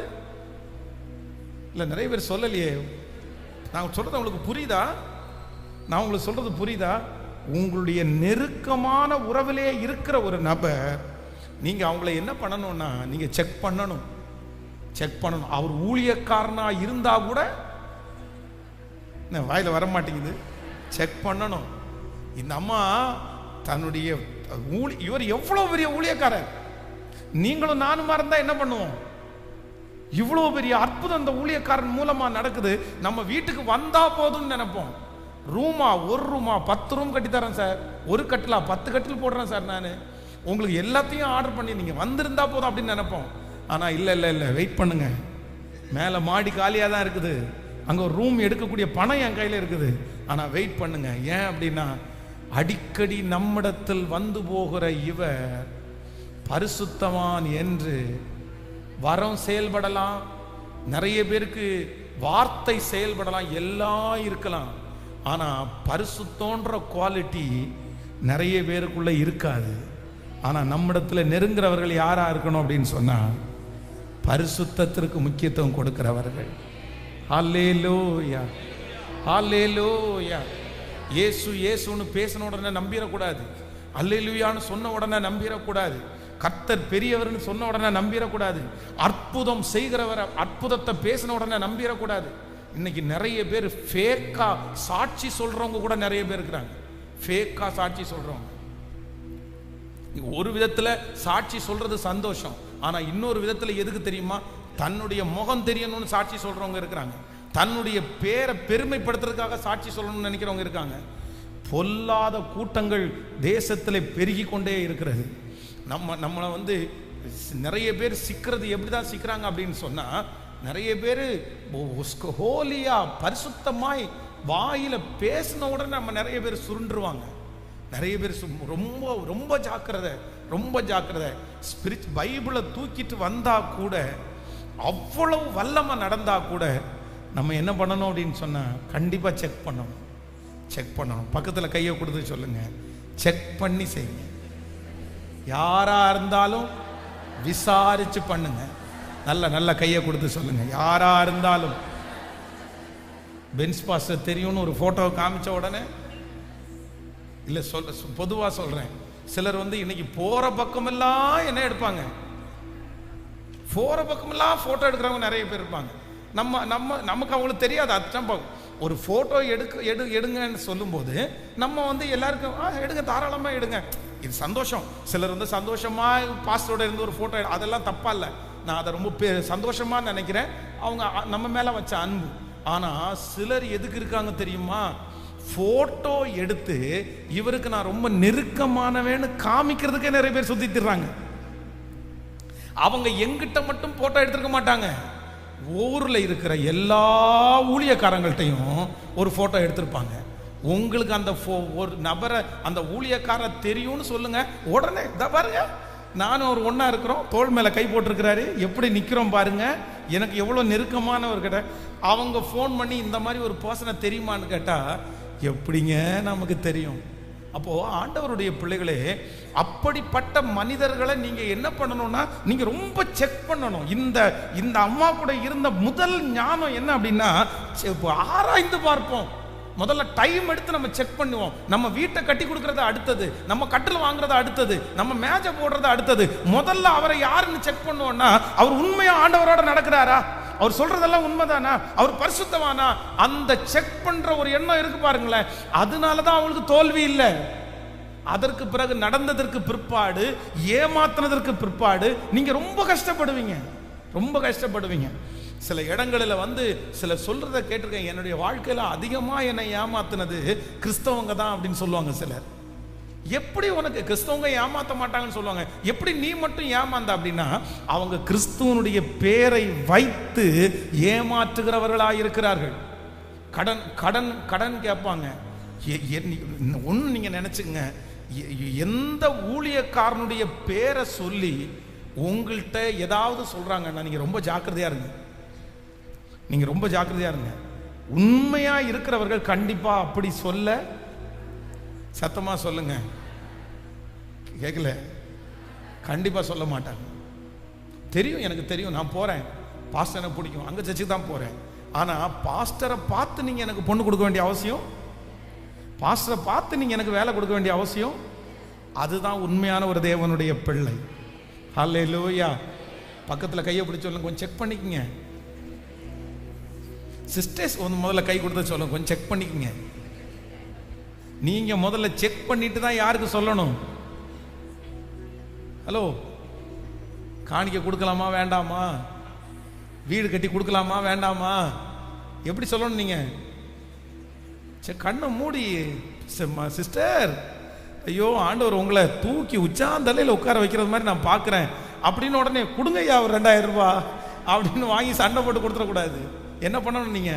இல்ல, நிறைய பேர் சொல்லலையே. நான் சொல்றது உங்களுக்கு புரியுதா? நான் உங்களுக்கு சொல்றது புரியுதா? உங்களுடைய நெருக்கமான உறவிலே இருக்கிற ஒரு நபர், நீங்க அவங்கள என்ன பண்ணணும்னா, நீங்க செக் பண்ணணும். அவர் ஊழியக்காரனா இருந்தா கூட வாயில வர மாட்டேங்குது, செக் பண்ணணும். இந்த அம்மா தன்னுடைய இவர் எவ்வளவு பெரிய ஊழியக்காரர், நீங்களும் நானுமா இருந்தா என்ன பண்ணுவோம்? இவ்வளவு பெரிய அற்புதம் இந்த ஊழியக்காரன் மூலமா நடக்குது, நம்ம வீட்டுக்கு வந்தா போதும்னு நினைப்போம். ஒரு ரூமா 10 ரூம் கட்டி தரேன் சார், ஒரு கட்டிலா 10 கட்டில் போடுறேன் சார், நான் உங்களுக்கு எல்லாத்தையும் ஆர்டர் பண்ணி நீங்க வந்திருந்தா போதும் அப்படின்னு நினைப்போம். ஆனா இல்ல, வெயிட் பண்ணுங்க, மேல மாடி காலியா தான் இருக்குது, அங்க ஒரு ரூம் எடுக்கக்கூடிய பணம் என் கையில இருக்குது, ஆனா வெயிட் பண்ணுங்க. ஏன் அப்படின்னா, அடிக்கடி நம்மிடத்தில் வந்து போகிற இவர் பரிசுத்தவான் என்று வரம் செயல்படலாம், நிறைய பேருக்கு வார்த்தை செயல்படலாம், எல்லாம் இருக்கலாம், ஆனா பரிசுத்தோன்ற குவாலிட்டி நிறைய பேருக்குள்ள இருக்காது. ஆனா நம்மிடத்துல நெருங்குறவர்கள் யாரா இருக்கணும் அப்படின்னு சொன்னா பரிசுத்தத்திற்கு முக்கியத்துவம் கொடுக்கிறவர்கள். ஹல்லேலூயா, ஹல்லேலூயா. இயேசு இயேசுன்னு பேசின உடனே நம்பிடக்கூடாது. அல்லேலூயான்னு சொன்ன உடனே நம்பிடக்கூடாது. கர்த்தர் பெரியவர்னு சொன்ன உடனே நம்பிடக்கூடாது. அற்புதம் செய்கிறவர் அற்புதத்தை பேசின உடனே நம்பிடக்கூடாது. இன்னைக்கு நிறைய பேர் ஃபேக்கா சாட்சி சொல்றவங்க கூட நிறைய பேர் இருக்கிறாங்க. ஃபேக்கா சாட்சி சொல்றவங்க. ஒரு விதத்துல சாட்சி சொல்றது சந்தோஷம், ஆனா இன்னொரு விதத்துல எதுக்கு தெரியுமா, தன்னுடைய முகம் தெரியணும்னு சாட்சி சொல்றவங்க இருக்கிறாங்க. தன்னுடைய பேரை பெருமைப்படுத்துறதுக்காக சாட்சி சொல்லணும்னு நினைக்கிறவங்க இருக்காங்க. பொல்லாத கூட்டங்கள் தேசத்தில் பெருகி கொண்டே இருக்கிறது. நம்மளை வந்து நிறைய பேர் சிக்கிறது எப்படிதான் சிக்கிறாங்க அப்படின்னு சொன்னா, நிறைய பேர் ஹோலியா பரிசுத்தமாய் வாயில பேசின உடனே நம்ம நிறைய பேர் சுருண்டுருவாங்க. நிறைய பேர் ரொம்ப ரொம்ப ஜாக்கிரதை, ரொம்ப ஜாக்கிரதை. பைபிளை தூக்கிட்டு வந்தா கூட, அவ்வளவு வல்லமா நடந்தா கூட நம்ம என்ன பண்ணணும் அப்படின்னு சொன்னா கண்டிப்பா செக் பண்ணணும். செக் பண்ணணும். பக்கத்துல கையை கொடுத்து சொல்லுங்க, செக் பண்ணி செய்யுங்க. யாரா இருந்தாலும் விசாரிச்சு பண்ணுங்க. நல்ல நல்ல கையை கொடுத்து சொல்லுங்க, யாரா இருந்தாலும். பென்ஸ் பாஸ்டர் தெரியும்னு ஒரு போட்டோ காமிச்ச உடனே இல்ல, பொதுவா சொல்றேன், சிலர் வந்து இன்னைக்கு போற பக்கமெல்லாம் என்ன எடுப்பாங்க, போற பக்கமெல்லாம் போட்டோ எடுக்கிறவங்க நிறைய பேர் இருப்பாங்க. நமக்கு அவங்களுக்கு தெரியாது. அச்சம் ஒரு போட்டோ எடுங்கன்னு சொல்லும்போது நம்ம வந்து எல்லாருக்கும் எடுங்க, தாராளமா எடுங்க, இது சந்தோஷம். சிலர் வந்து சந்தோஷமா பாஸ்டரோட இருந்து ஒரு போட்டோ, அதெல்லாம் தப்பா இல்லை, நான் அதை ரொம்ப சந்தோஷமா நினைக்கிறேன், அவங்க நம்ம மேல வச்ச அன்பு. ஆனா சிலர் எதுக்கு இருக்காங்க தெரியுமா, போட்டோ எடுத்து இவருக்கு நான் ரொம்ப நெருக்கமானவேன்னு காமிக்கிறதுக்கே நிறைய பேர் சுத்திடுறாங்க. அவங்க எங்கிட்ட மட்டும் போட்டோ எடுத்துருக்க மாட்டாங்க, ஊர்ல இருக்கிற எல்லா ஊழியக்காரங்கள்ட்டையும் ஒரு போட்டோ எடுத்திருப்பாங்க. உங்களுக்கு அந்த ஒரு நபரை, அந்த ஊழியக்கார தெரியும்னு சொல்லுங்க, உடனே பாருங்க நானும் ஒரு ஒண்ணா இருக்கிறோம், தோள் மேல கை போட்டிருக்கிறாரு, எப்படி நிக்கிறோம் பாருங்க, எனக்கு எவ்வளவு நெருக்கமானவர்கிட்ட. அவங்க போன் பண்ணி இந்த மாதிரி ஒரு பர்சனை தெரியுமான்னு கேட்டா எப்படிங்க நமக்கு தெரியும். அப்போ ஆண்டவருடைய பிள்ளைகளே, அப்படிப்பட்ட மனிதர்களை நீங்க என்ன பண்ணணும்னா நீங்க ரொம்ப செக் பண்ணணும். இந்த அம்மா கூட இருந்த முதல் ஞானம் என்ன அப்படின்னா, ஆராய்ந்து பார்ப்போம். முதல்ல டைம் எடுத்து நம்ம செக் பண்ணுவோம். நம்ம வீட்டை கட்டி கொடுக்கறது அடுத்தது, நம்ம கட்டில் வாங்குறது அடுத்தது, நம்ம மேஜை போடுறது அடுத்தது. முதல்ல அவரை யாருன்னு செக் பண்ணுவோம்னா, அவர் உண்மையா ஆண்டவரோட நடக்கிறாரா, அவர் சொல்றதெல்லாம் உண்மைதானா, அவர் பரிசுத்தவானா, அந்த செக் பண்ற ஒரு எண்ணம் இருக்கு பாருங்களேன். அதனாலதான் அவங்களுக்கு தோல்வி இல்லை. அதற்கு பிறகு நடந்ததற்கு பிற்பாடு, ஏமாத்தினதற்கு பிற்பாடு நீங்க ரொம்ப கஷ்டப்படுவீங்க, ரொம்ப கஷ்டப்படுவீங்க. சில இடங்களில் வந்து சில சொல்றதை கேட்டிருக்கேன், என்னுடைய வாழ்க்கையில அதிகமா என்னை ஏமாத்தினது கிறிஸ்தவங்க தான் அப்படின்னு சொல்லுவாங்க சிலர். எப்படி உனக்கு கிறிஸ்தவங்க ஏமாத்த மாட்டாங்கன்னு சொல்லுவாங்க, எப்படி நீ மட்டும் ஏமாந்த அப்படின்னா, அவங்க கிறிஸ்துவனுடைய பேரை வைத்து ஏமாற்றுகிறவர்களாக இருக்கிறார்கள். கடன் கடன் கடன் கேட்பாங்க. ஒன்று நீங்க நினைச்சுங்க, எந்த ஊழியக்காரனுடைய பேரை சொல்லி உங்கள்கிட்ட ஏதாவது சொல்றாங்கன்னா நீங்க ரொம்ப ஜாக்கிரதையா இருங்க, நீங்க ரொம்ப ஜாக்கிரதையா இருங்க. உண்மையா இருக்கிறவர்கள் கண்டிப்பா அப்படி சொல்ல, சத்தமா சொல்லுங்க, கேட்கல, கண்டிப்பா சொல்ல மாட்டாங்க. தெரியும், எனக்கு தெரியும், நான் போறேன், பாஸ்டர் எனக்கு பிடிக்கும், அங்க சர்ச்சுக்கு தான் போறேன். ஆனா பாஸ்டரை பார்த்து நீங்க எனக்கு பொண்ணு கொடுக்க வேண்டிய அவசியம், பாஸ்டரை பார்த்து நீங்க எனக்கு வேலை கொடுக்க வேண்டிய அவசியம், அதுதான் உண்மையான ஒரு தேவனுடைய பிள்ளை. ஹல்லேலூயா. பக்கத்துல கையை பிடிச்சு சொல்லுங்க, கொஞ்சம் செக் பண்ணிக்கங்க. சிஸ்டர்ஸ் முதல்ல கை கொடுத்து சொல்லுங்க, கொஞ்சம் செக் பண்ணிக்கங்க. நீங்க முதல்ல செக் பண்ணிட்டு தான் யாருக்கு சொல்லணும். ஹலோ, காணிக்க கொடுக்கலாமா வேண்டாமா, வீடு கட்டி கொடுக்கலாமா வேண்டாமா, எப்படி சொல்லணும் நீங்க. கண்ணை மூடி, சிஸ்டர் ஐயோ ஆண்டவர் உங்களை தூக்கி உச்சாந்தலையில் உட்கார வைக்கிறது மாதிரி நான் பார்க்குறேன் அப்படின்னு உடனே கொடுங்கய்யா ஒரு 2000 ரூபாய் அப்படின்னு வாங்கி சண்டை போட்டு கொடுத்துடக்கூடாது. என்ன பண்ணணும், நீங்க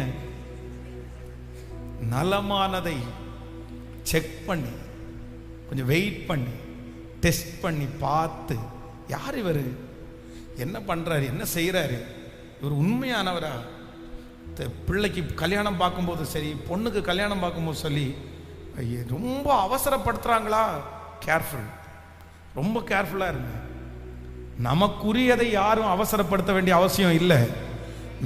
நலமானதை செக் பண்ணி, கொஞ்சம் வெயிட் பண்ணி, டெஸ்ட் பண்ணி பார்த்து, யார் இவர், என்ன பண்றாரு, என்ன செய்யறாரு, இவர் உண்மையானவரா? பிள்ளைக்கு கல்யாணம் பார்க்கும்போது சரி, பொண்ணுக்கு கல்யாணம் பார்க்கும்போது சொல்லி ரொம்ப அவசரப்படுத்துறாங்களா? கேர்ஃபுல், ரொம்ப கேர்ஃபுல்லா இருங்க. நமக்குரியதை யாரும் அவசரப்படுத்த வேண்டிய அவசியம் இல்லை.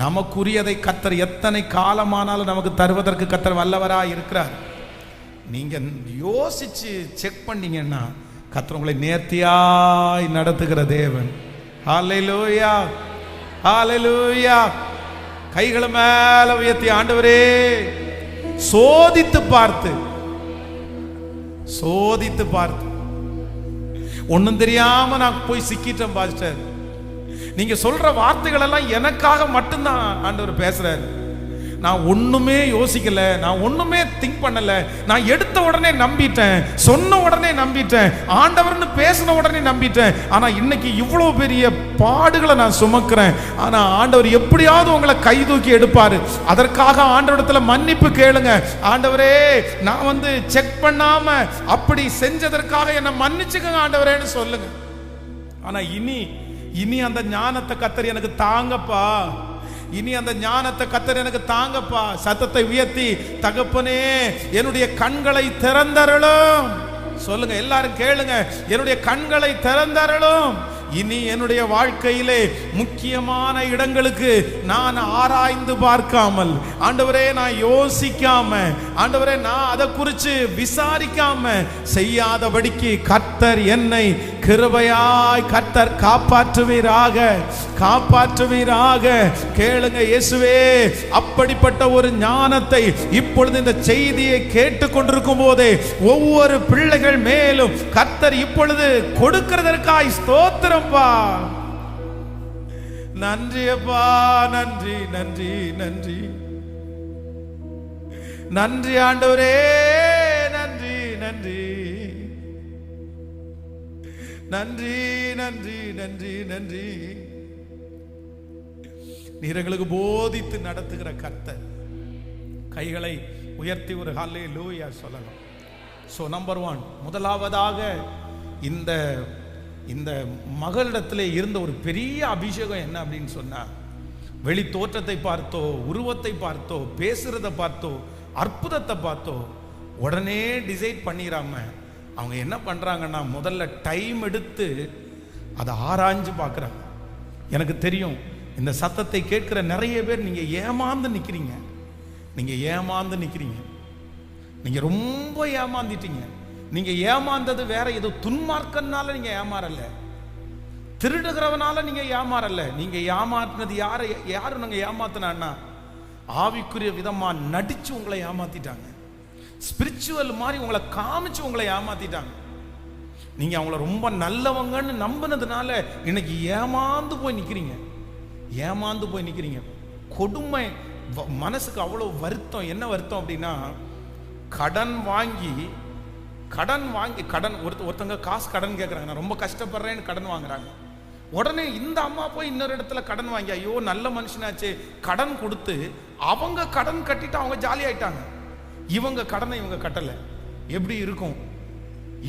நமக்குரியதை கர்த்தர் எத்தனை காலமானாலும் நமக்கு தருவதற்கு கர்த்தர் வல்லவரா இருக்கிறார். நீங்க யோசிச்சு செக் பண்ணீங்கன்னா கர்த்தர் உங்களை நேர்த்தியாய் நடத்துகிற தேவன். ஹல்லேலூயா, ஹல்லேலூயா. கைகளை மேல உயர்த்தி, ஆண்டவரே, சோதித்து பார்த்து ஒன்னும் தெரியாம நான் போய் சிக்கிட்டேன் பாஸ்டர். நீங்க சொல்ற வார்த்தைகள் எல்லாம் எனக்காக மட்டும்தான் ஆண்டவர் பேசுறாரு. நான் ஒண்ணுமே யோசிக்கல, நான் ஒண்ணுமே திங்க் பண்ணல. நான் எடுத்த உடனே நம்பிட்டேன், சொன்ன உடனே நம்பிட்டேன், ஆண்டவர்னு பேசின உடனே நம்பிட்டேன். ஆனா இன்னைக்கு இவ்வளவு பெரிய பாடுகளை நான் சுமக்கிறேன். ஆனா ஆண்டவர் எப்படியாவது உங்களை கை தூக்கி எடுப்பாரு. அதற்காக ஆண்டவரிடத்துல மன்னிப்பு கேளுங்க. ஆண்டவரே, நான் செக் பண்ணாம அப்படி செஞ்சதற்காக என்னை மன்னிச்சுக்கங்க ஆண்டவரேன்னு சொல்லுங்க. ஆனா இனி அந்த ஞானத்தை கர்த்தர் எனக்கு தாங்கப்பா, இனி அந்த ஞானத்தை கர்த்தர் எனக்கு தாங்கப்பா. சத்தத்தை உயர்த்தி, தகப்பனே, என்னுடைய கண்களை திறந்தருளும் சொல்லுங்க. எல்லாரும் கேளுங்க, என்னுடைய கண்களை திறந்தருளும். இனி என்னுடைய வாழ்க்கையிலே முக்கியமான இடங்களுக்கு நான் ஆராய்ந்து பார்க்காமல், ஆண்டவரே, நான் யோசிக்காம, ஆண்டவரே, நான் அதை குறித்து விசாரிக்காம செய்யாதபடிக்கு கர்த்தர் என்னை கிருபையாய் கர்த்தர் காப்பாற்றுவீராக, காப்பாற்றுவீராக. கேளுங்க இயேசுவே, அப்படிப்பட்ட ஒரு ஞானத்தை இப்பொழுது இந்த செய்தியை கேட்டுக்கொண்டிருக்கும் போதே ஒவ்வொரு பிள்ளைகள் மேலும் கர்த்தர் இப்பொழுது கொடுக்கிறதற்காய் ஸ்தோத்திரம்பா. நன்றி அப்பா, நன்றி நன்றி நன்றி நன்றி ஆண்டவரே, நன்றி நன்றி நன்றி நன்றி நன்றி நன்றி. நீர் எங்களுக்கு போதித்து நடத்துகிற கர்த்தர். கைகளை உயர்த்தி ஒரு ஹல்லேலூயா சொல்லலாம். சோ நம்பர் 1, முதலாவதாக இந்த மகளிடத்திலே இருந்த ஒரு பெரிய அபிஷேகம் என்ன அப்படின்னு சொன்னா, வெளி தோற்றத்தை பார்த்தோ, உருவத்தை பார்த்தோ, பேசுறத பார்த்தோ, அற்புதத்தை பார்த்தோ உடனே டிசைட் பண்ணிடாம அவங்க என்ன பண்றாங்கன்னா, முதல்ல டைம் எடுத்து அதை ஆராய்ஞ்சு பார்க்குறாங்க. எனக்கு தெரியும், இந்த சத்தத்தை கேட்கிற நிறைய பேர் நீங்க ஏமாந்து நிக்கிறீங்க. நீங்க ரொம்ப ஏமாந்துட்டீங்க. நீங்க ஏமாந்தது வேற ஏதோ துன்மார்க்கனால நீங்க ஏமாறல, திருடுகிறவனால நீங்க ஏமாறல. நீங்க ஏமாத்தினது யாரு நாங்க ஏமாத்தினா, ஆவிக்குரிய விதமா நடிச்சு உங்களை ஏமாத்திட்டாங்க. ஸ்பிரிச்சுவல் மாதிரி உங்களை காமிச்சு உங்களை ஏமாத்திட்டாங்க. நீங்க அவங்கள ரொம்ப நல்லவங்கன்னு நம்பினதுனால இன்னைக்கு ஏமாந்து போய் நிக்கிறீங்க. கொடுமை, மனசுக்கு அவ்வளவு வருத்தம். என்ன வருத்தம் அப்படின்னா, கடன் வாங்கி ஒருத்தங்க காசு கடன் கேட்கறாங்க, நான் ரொம்ப கஷ்டப்படுறேன்னு கடன் வாங்குறாங்க. உடனே இந்த அம்மா போய் இன்னொரு இடத்துல கடன் வாங்கி, ஐயோ நல்ல மனுஷனாச்சு, கடன் கொடுத்து அவங்க கடன் கட்டிட்டு அவங்க ஜாலி ஆயிட்டாங்க. இவங்க கடனை இவங்க கட்டல. எப்படி இருக்கும்?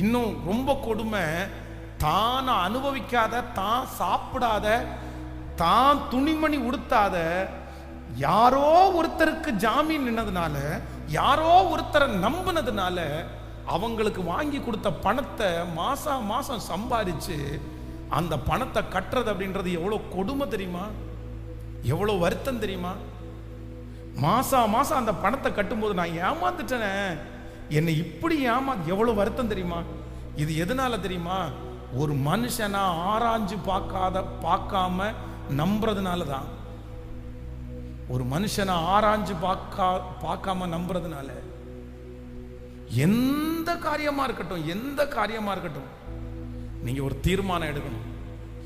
இன்னும் ரொம்ப கொடுமை, தான் அனுபவிக்காத, தான் சாப்பிடாத, தான் துணிமணி உடுத்தாத யாரோ ஒருத்தருக்கு ஜாமீன் நின்னதுனால, யாரோ ஒருத்தரை நம்பினதுனால அவங்களுக்கு வாங்கி கொடுத்த பணத்தை மாசம் சம்பாதிச்சு அந்த பணத்தை கட்டுறது அப்படின்றது எவ்வளவு கொடுமை தெரியுமா? எவ்வளவு வருத்தம் தெரியுமா? மாசம் அந்த பணத்தை கட்டும்போது நான் ஏமாந்துட்டேனே, என்னை இப்படி எவ்வளவு வருத்தம் தெரியுமா? இது எதனால தெரியுமா? ஒரு மனுஷனா ஆராய்ஞ்சு பார்க்காம நம்புறதுனால தான். ஒரு மனுஷனை ஆராய்ஞ்சு பார்க்காம நம்புறதுனால. எந்த காரியமா இருக்கட்டும் நீங்க ஒரு தீர்மானம் எடுக்கணும்.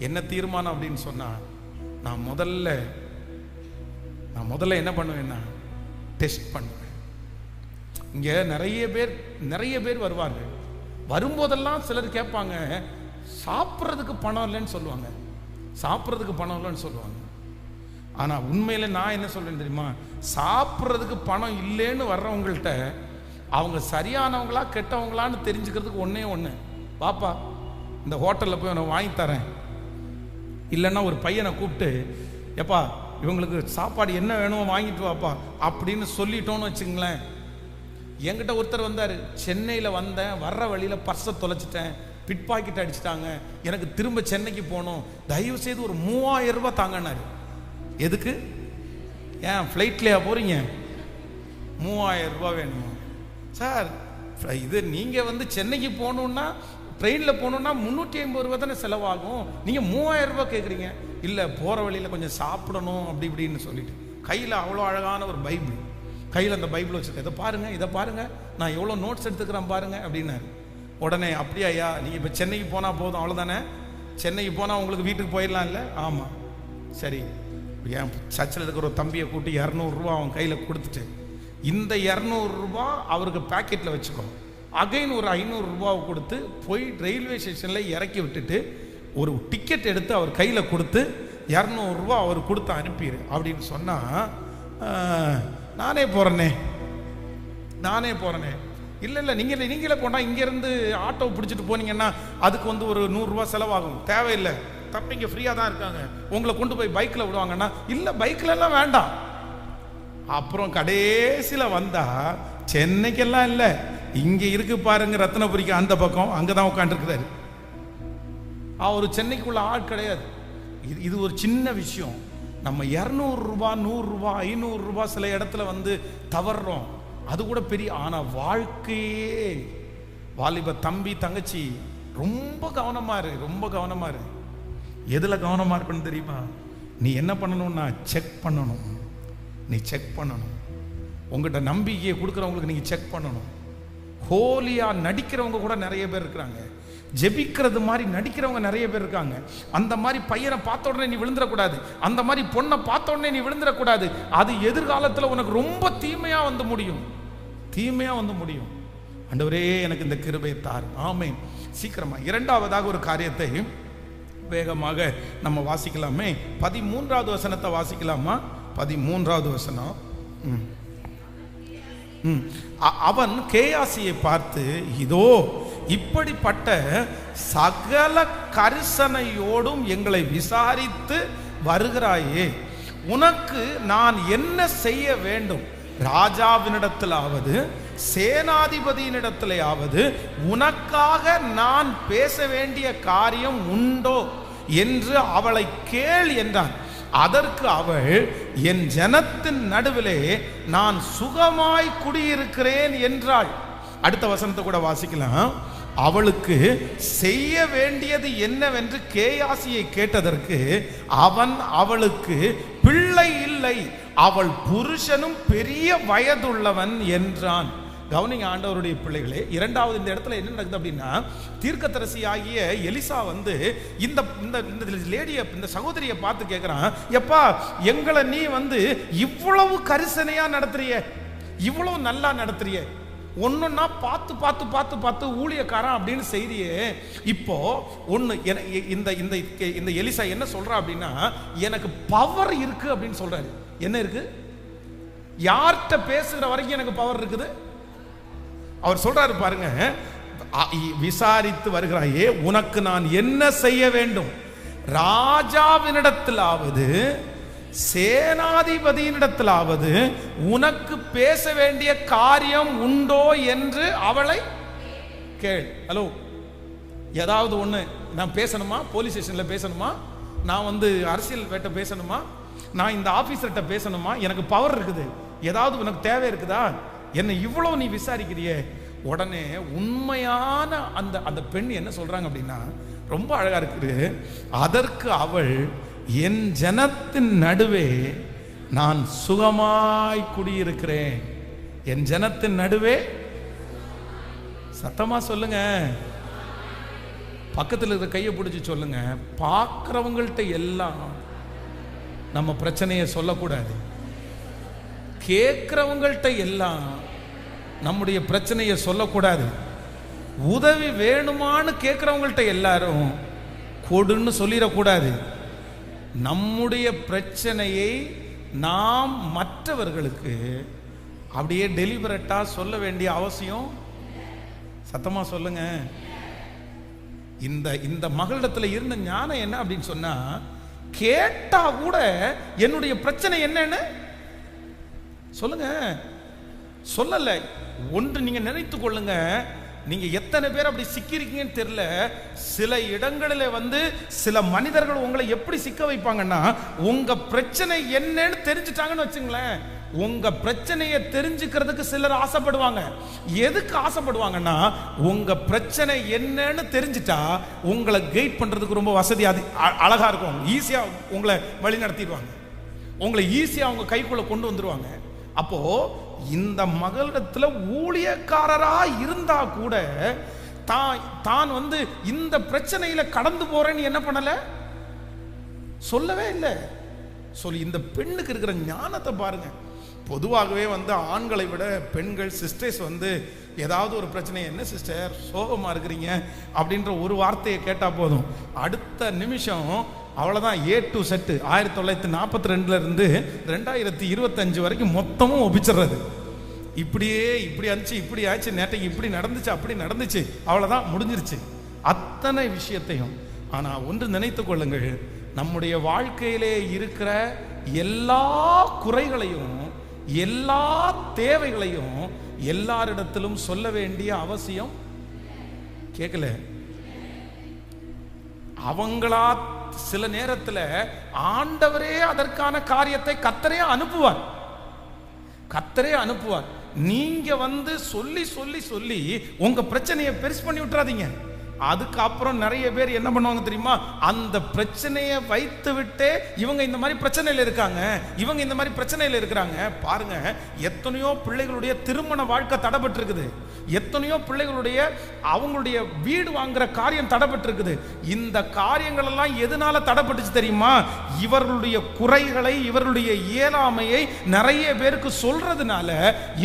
என்ன தீர்மானம் அப்படின்னு சொன்னா, நான் முதல்ல என்ன பண்ணுவேன்னா, டெஸ்ட் பண்ணுவேன். இங்க நிறைய பேர் வருவார்கள். வரும்போதெல்லாம் சிலர் கேட்பாங்க, சாப்பிட்றதுக்கு பணம் இல்லைன்னு சொல்லுவாங்க. ஆனா உண்மையில நான் என்ன சொல்றேன் தெரியுமா? சாப்பிட்றதுக்கு பணம் இல்லைன்னு வர்றவங்கள்ட்ட அவங்க சரியானவங்களா கெட்டவங்களான்னு தெரிஞ்சுக்கிறதுக்கு ஒண்ணு, பாப்பா இந்த ஹோட்டலில் போய் நான் வாங்கி தரேன். இல்லைன்னா ஒரு பையனை கூப்பிட்டு, எப்பா இவங்களுக்கு சாப்பாடு என்ன வேணுமோ வாங்கிட்டு வாப்பா அப்படின்னு சொல்லிட்டோன்னு வச்சுங்களேன். என்கிட்ட ஒருத்தர் வந்தார், சென்னையில் வந்தேன், வர்ற வழியில் பர்ஸை தொலைச்சிட்டேன், பிட் பாக்கெட் அடிச்சிட்டாங்க, எனக்கு திரும்ப சென்னைக்கு போகணும், தயவு செய்து ஒரு 3000 ரூபாய் தாங்கன்னாரு. எதுக்கு? ஏன் ஃப்ளைட்லையா போகிறீங்க? 3000 ரூபாய் வேணுமா சார்? இது நீங்கள் வந்து சென்னைக்கு போகணுன்னா ட்ரெயினில் போகணுன்னா 350 ரூபா தானே செலவாகும், நீங்கள் 3000 ரூபாய் கேட்குறீங்க. இல்லை, போகிற வழியில் கொஞ்சம் சாப்பிடணும் அப்படி இப்படின்னு சொல்லிட்டு கையில் அவ்வளோ அழகான ஒரு பைபிள், கையில் அந்த பைபிள் வச்சுருக்கேன், இதை பாருங்கள் நான் எவ்வளோ நோட்ஸ் எடுத்துக்கிறேன் பாருங்கள் அப்படின்னாரு. உடனே அப்படியா ஐயா, நீங்கள் இப்போ சென்னைக்கு போனால் போதும் அவ்வளோதானே, சென்னைக்கு போனால் உங்களுக்கு வீட்டுக்கு போயிடலாம் இல்லை? ஆமாம், சரி. என் சர்ச்சில் இருக்கிற ஒரு தம்பியை கூட்டி 200 ரூபா அவன் கையில் கொடுத்துட்டு, இந்த 200 ரூபா அவருக்கு பேக்கெட்டில் வச்சுக்கோ, அகைன் ஒரு 500 ரூபாவை கொடுத்து போய் ரயில்வே ஸ்டேஷனில் இறக்கி விட்டுட்டு ஒரு டிக்கெட் எடுத்து அவர் கையில் கொடுத்து 200 ரூபா அவர் கொடுத்து அனுப்பிடு அப்படின்னு சொன்னால், நானே போகிறேனே. இல்லை நீங்களே போனால் இங்கேருந்து ஆட்டோ பிடிச்சிட்டு போனீங்கன்னா அதுக்கு வந்து ஒரு 100 ரூபா செலவாகும், தேவையில்லை, தப்பிங்க ஃப்ரீயாக தான் இருக்காங்க, உங்களை கொண்டு போய் பைக்கில் விடுவாங்கன்னா, இல்லை பைக்கிலெல்லாம் வேண்டாம். அப்புறம் கடைசியில் வந்தால் சென்னைக்கெல்லாம் இல்லை, இங்கே இருக்கு பாருங்க ரத்னபுரிக்கு அந்த பக்கம், அங்கே தான் உட்காந்துருக்குறாரு. அவர் சென்னைக்குள்ள ஆள் கிடையாது. இது ஒரு சின்ன விஷயம். நம்ம 200 ரூபா 100 ரூபா 500 ரூபா சில இடத்துல வந்து தவறுறோம், அது கூட பெரிய. ஆனால் வாழ்க்கையே வாலிப தம்பி தங்கச்சி ரொம்ப கவனமாக இரு. எதில் கவனமாக இருக்குன்னு தெரியுமா? நீ என்ன பண்ணணும்னா செக் பண்ணணும். உங்கள்கிட்ட நம்பிக்கையை கொடுக்குறவங்களுக்கு நீங்கள் செக் பண்ணணும். ஹோலியாக நடிக்கிறவங்க கூட நிறைய பேர் இருக்கிறாங்க, ஜெபிக்கிறது மாதிரி நடிக்கிறவங்க நிறைய பேர் இருக்காங்க. அந்த மாதிரி பையனை பார்த்த உடனே நீ விழுந்துடக்கூடாது, அந்த மாதிரி பொண்ணை பார்த்த உடனே நீ விழுந்துடக்கூடாது. அது எதிர்காலத்தில் உனக்கு ரொம்ப தீமையாக வந்து முடியும். ஆண்டவரே எனக்கு இந்த கிருபையை தாரும். ஆமென். சீக்கிரமா இரண்டாவதாக ஒரு காரியத்தை வேகமாக நம்ம வாசிக்கலாமே. 13வது வசனத்தை வாசிக்கலாமா? 13வது வசனம். அவன் கேயாசியை பார்த்து, இதோ இப்படிப்பட்ட சகல கரிசனையோடும் எங்களை விசாரித்து வருகிறாயே, உனக்கு நான் என்ன செய்ய வேண்டும்? ராஜாவினிடத்திலாவது சேனாதிபதியினிடத்திலாவது உனக்காக நான் பேச வேண்டிய காரியம் உண்டோ என்று அவளை கேள் என்றான். அதற்கு அவள், என் ஜனத்தின் நடுவிலே நான் சுகமாய் குடியிருக்கிறேன் என்றாள். அடுத்த வசனத்தை கூட வாசிக்கலாம். அவளுக்கு செய்ய வேண்டியது என்னவென்று கேயாசியை கேட்டதற்கு அவன் அவளுக்கு பிள்ளை இல்லை, அவள் புருஷனும் பெரிய வயதுள்ளவன் என்றான். கவனிங்க ஆண்டவருடைய பிள்ளைகளே, இரண்டாவது இந்த இடத்துல என்ன நடக்குது அப்படின்னா, தீர்க்கதரிசி ஆகிய எலிசா வந்து இந்த லேடியை, இந்த சகோதரியை பார்த்து கேட்குறான், எப்பா எங்களை நீ வந்து இவ்வளவு கரிசனையா நடத்துறிய, இவ்வளவு நல்லா நடத்துறிய, ஒன்றுன்னா பார்த்து பார்த்து பார்த்து பார்த்து ஊழியக்காரன் அப்படின்னு செய்தியே, இப்போ ஒன்று இந்த எலிசா என்ன சொல்றா அப்படின்னா, எனக்கு பவர் இருக்கு அப்படின்னு சொல்றாரு. என்ன இருக்கு? யார்கிட்ட பேசுகிற வரைக்கும் எனக்கு பவர் இருக்குது. அவர் சொல்றாரு பாருங்க, விசாரித்து வருகிறாயே, உனக்கு நான் என்ன செய்ய வேண்டும்? ராஜாவினிடத்திலாவது சேனாதிபதியினிடத்திலாவது உனக்கு பேச வேண்டிய காரியம் உண்டோ என்று அவளை கேள். ஹலோ, ஏதாவது ஒன்று நான் பேசணுமா? போலீஸ் ஸ்டேஷனில் பேசணுமா? நான் வந்து அரசியல் வேட்ட பேசணுமா? நான் இந்த ஆபீசர்கிட்ட பேசணுமா? எனக்கு பவர் இருக்குது, ஏதாவது உனக்கு தேவை இருக்குதா? என்ன இவ்வளவு நீ விசாரிக்கிறியே? உடனே உண்மையான அந்த பெண் என்ன சொல்றாங்க அப்படின்னா, ரொம்ப அழகா இருக்குது. அதற்கு அவள், என் ஜனத்தின் நடுவே நான் சுகமாய் குடியிருக்கிறேன். என் ஜனத்தின் நடுவே, சத்தமா சொல்லுங்க, பக்கத்தில் இருக்கிற கையை பிடிச்சி சொல்லுங்க. பார்க்கிறவங்கள்ட்ட எல்லாம் நம்ம பிரச்சனையை சொல்லக்கூடாது, கேட்கிறவங்கள்ட்ட எல்லாம் நம்முடைய பிரச்சனையை சொல்லக்கூடாது. உதவி வேணுமான்னு கேட்கிறவங்கள்ட்ட எல்லாரும் கொடுன்னு சொல்லிடக்கூடாது. நம்முடைய பிரச்சனையை நாம் மற்றவர்களுக்கு அப்படியே டெலிபரேட்டா சொல்ல வேண்டிய அவசியம், சத்தமா சொல்லுங்க. இந்த மகளிடத்துல இருந்த ஞானம் என்ன அப்படின்னு சொன்னா, கேட்டா கூட என்னுடைய பிரச்சனை என்னன்னு சொல்லுங்க, சொல்லல. ஒன்று நீங்க நினைத்து கொள்ளுங்க, நீங்க எத்தனை பேர் அப்படி சிக்கிருக்கீங்கன்னு தெரியல. சில இடங்களில் சில மனிதர்கள் உங்களை எப்படி சிக்க வைப்பாங்கன்னா, உங்க பிரச்சனை என்னன்னு தெரிஞ்சுட்டாங்கன்னு வச்சுங்களேன், உங்க பிரச்சனையை தெரிஞ்சுக்கிறதுக்கு சிலர் ஆசைப்படுவாங்க. எதுக்கு ஆசைப்படுவாங்கன்னா, உங்க பிரச்சனை என்னன்னு தெரிஞ்சுட்டா உங்களை கைட் பண்றதுக்கு ரொம்ப வசதி, அது அழகா இருக்கும். ஈஸியா உங்களை வழி நடத்திடுவாங்க, உங்களை ஈஸியா அவங்க கைக்குள்ள கொண்டு வந்துருவாங்க. அப்போ இந்த மகளிடத்துல ஊழியக்காரரா இருந்தா கூட தான் இந்த பிரச்சனையில கடந்து போறேன்னு என்ன பண்ணல, சொல்லவே இல்லை. சொல்லி இந்த பெண்ணுக்கு இருக்கிற ஞானத்தை பாருங்க. பொதுவாகவே ஆண்களை விட பெண்கள் சிஸ்டர்ஸ் ஏதாவது ஒரு பிரச்சனை, என்ன சிஸ்டர் சோகமா இருக்கிறீங்க அப்படின்ற ஒரு வார்த்தையை கேட்டா போதும், அடுத்த நிமிஷம் அவ்வளவுதான். A to Z 1942 இருந்து 2025 வரைக்கும் மொத்தமும் ஒப்பிச்சிடுறது. இப்படி ஆச்சு, இப்படி ஆச்சு, நேற்றைக்கு இப்படி நடந்துச்சு, அப்படி நடந்துச்சு, அவ்வளவுதான், முடிஞ்சிருச்சு அத்தனை விஷயத்தையும். ஆனா ஒன்று நினைத்துக் கொள்ளுங்கள், நம்முடைய வாழ்க்கையிலே இருக்கிற எல்லா குறைகளையும் எல்லா தேவைகளையும் எல்லாரிடத்திலும் சொல்ல வேண்டிய அவசியம் கேட்கல. அவங்களா சில நேரத்தில் ஆண்டவரே அதற்கான காரியத்தை கர்த்தரே அனுப்புவார். நீங்க சொல்லி சொல்லி சொல்லி உங்க பிரச்சனையை பெருசு பண்ணி விட்டுறாதீங்க. அதுக்கப்புறம் நிறைய பேர் என்ன பண்ணுவாங்க தெரியுமா, அந்த பிரச்சனையை வைத்து விட்டு இவங்க இந்த மாதிரி பிரச்சனையில் இருக்காங்க, இவங்க இந்த மாதிரி பிரச்சனையில் இருக்கிறாங்க. பாருங்க, எத்தனையோ பிள்ளைகளுடைய திருமண வாழ்க்கை தடைபட்டு இருக்குது, எத்தனையோ பிள்ளைகளுடைய அவங்களுடைய வீடு வாங்குற காரியம் தடைபட்டு இருக்குது. இந்த காரியங்கள் எல்லாம் எதனால தடைபட்டுச்சு தெரியுமா, இவர்களுடைய குறைகளை, இவர்களுடைய இயலாமையை நிறைய பேருக்கு சொல்றதுனால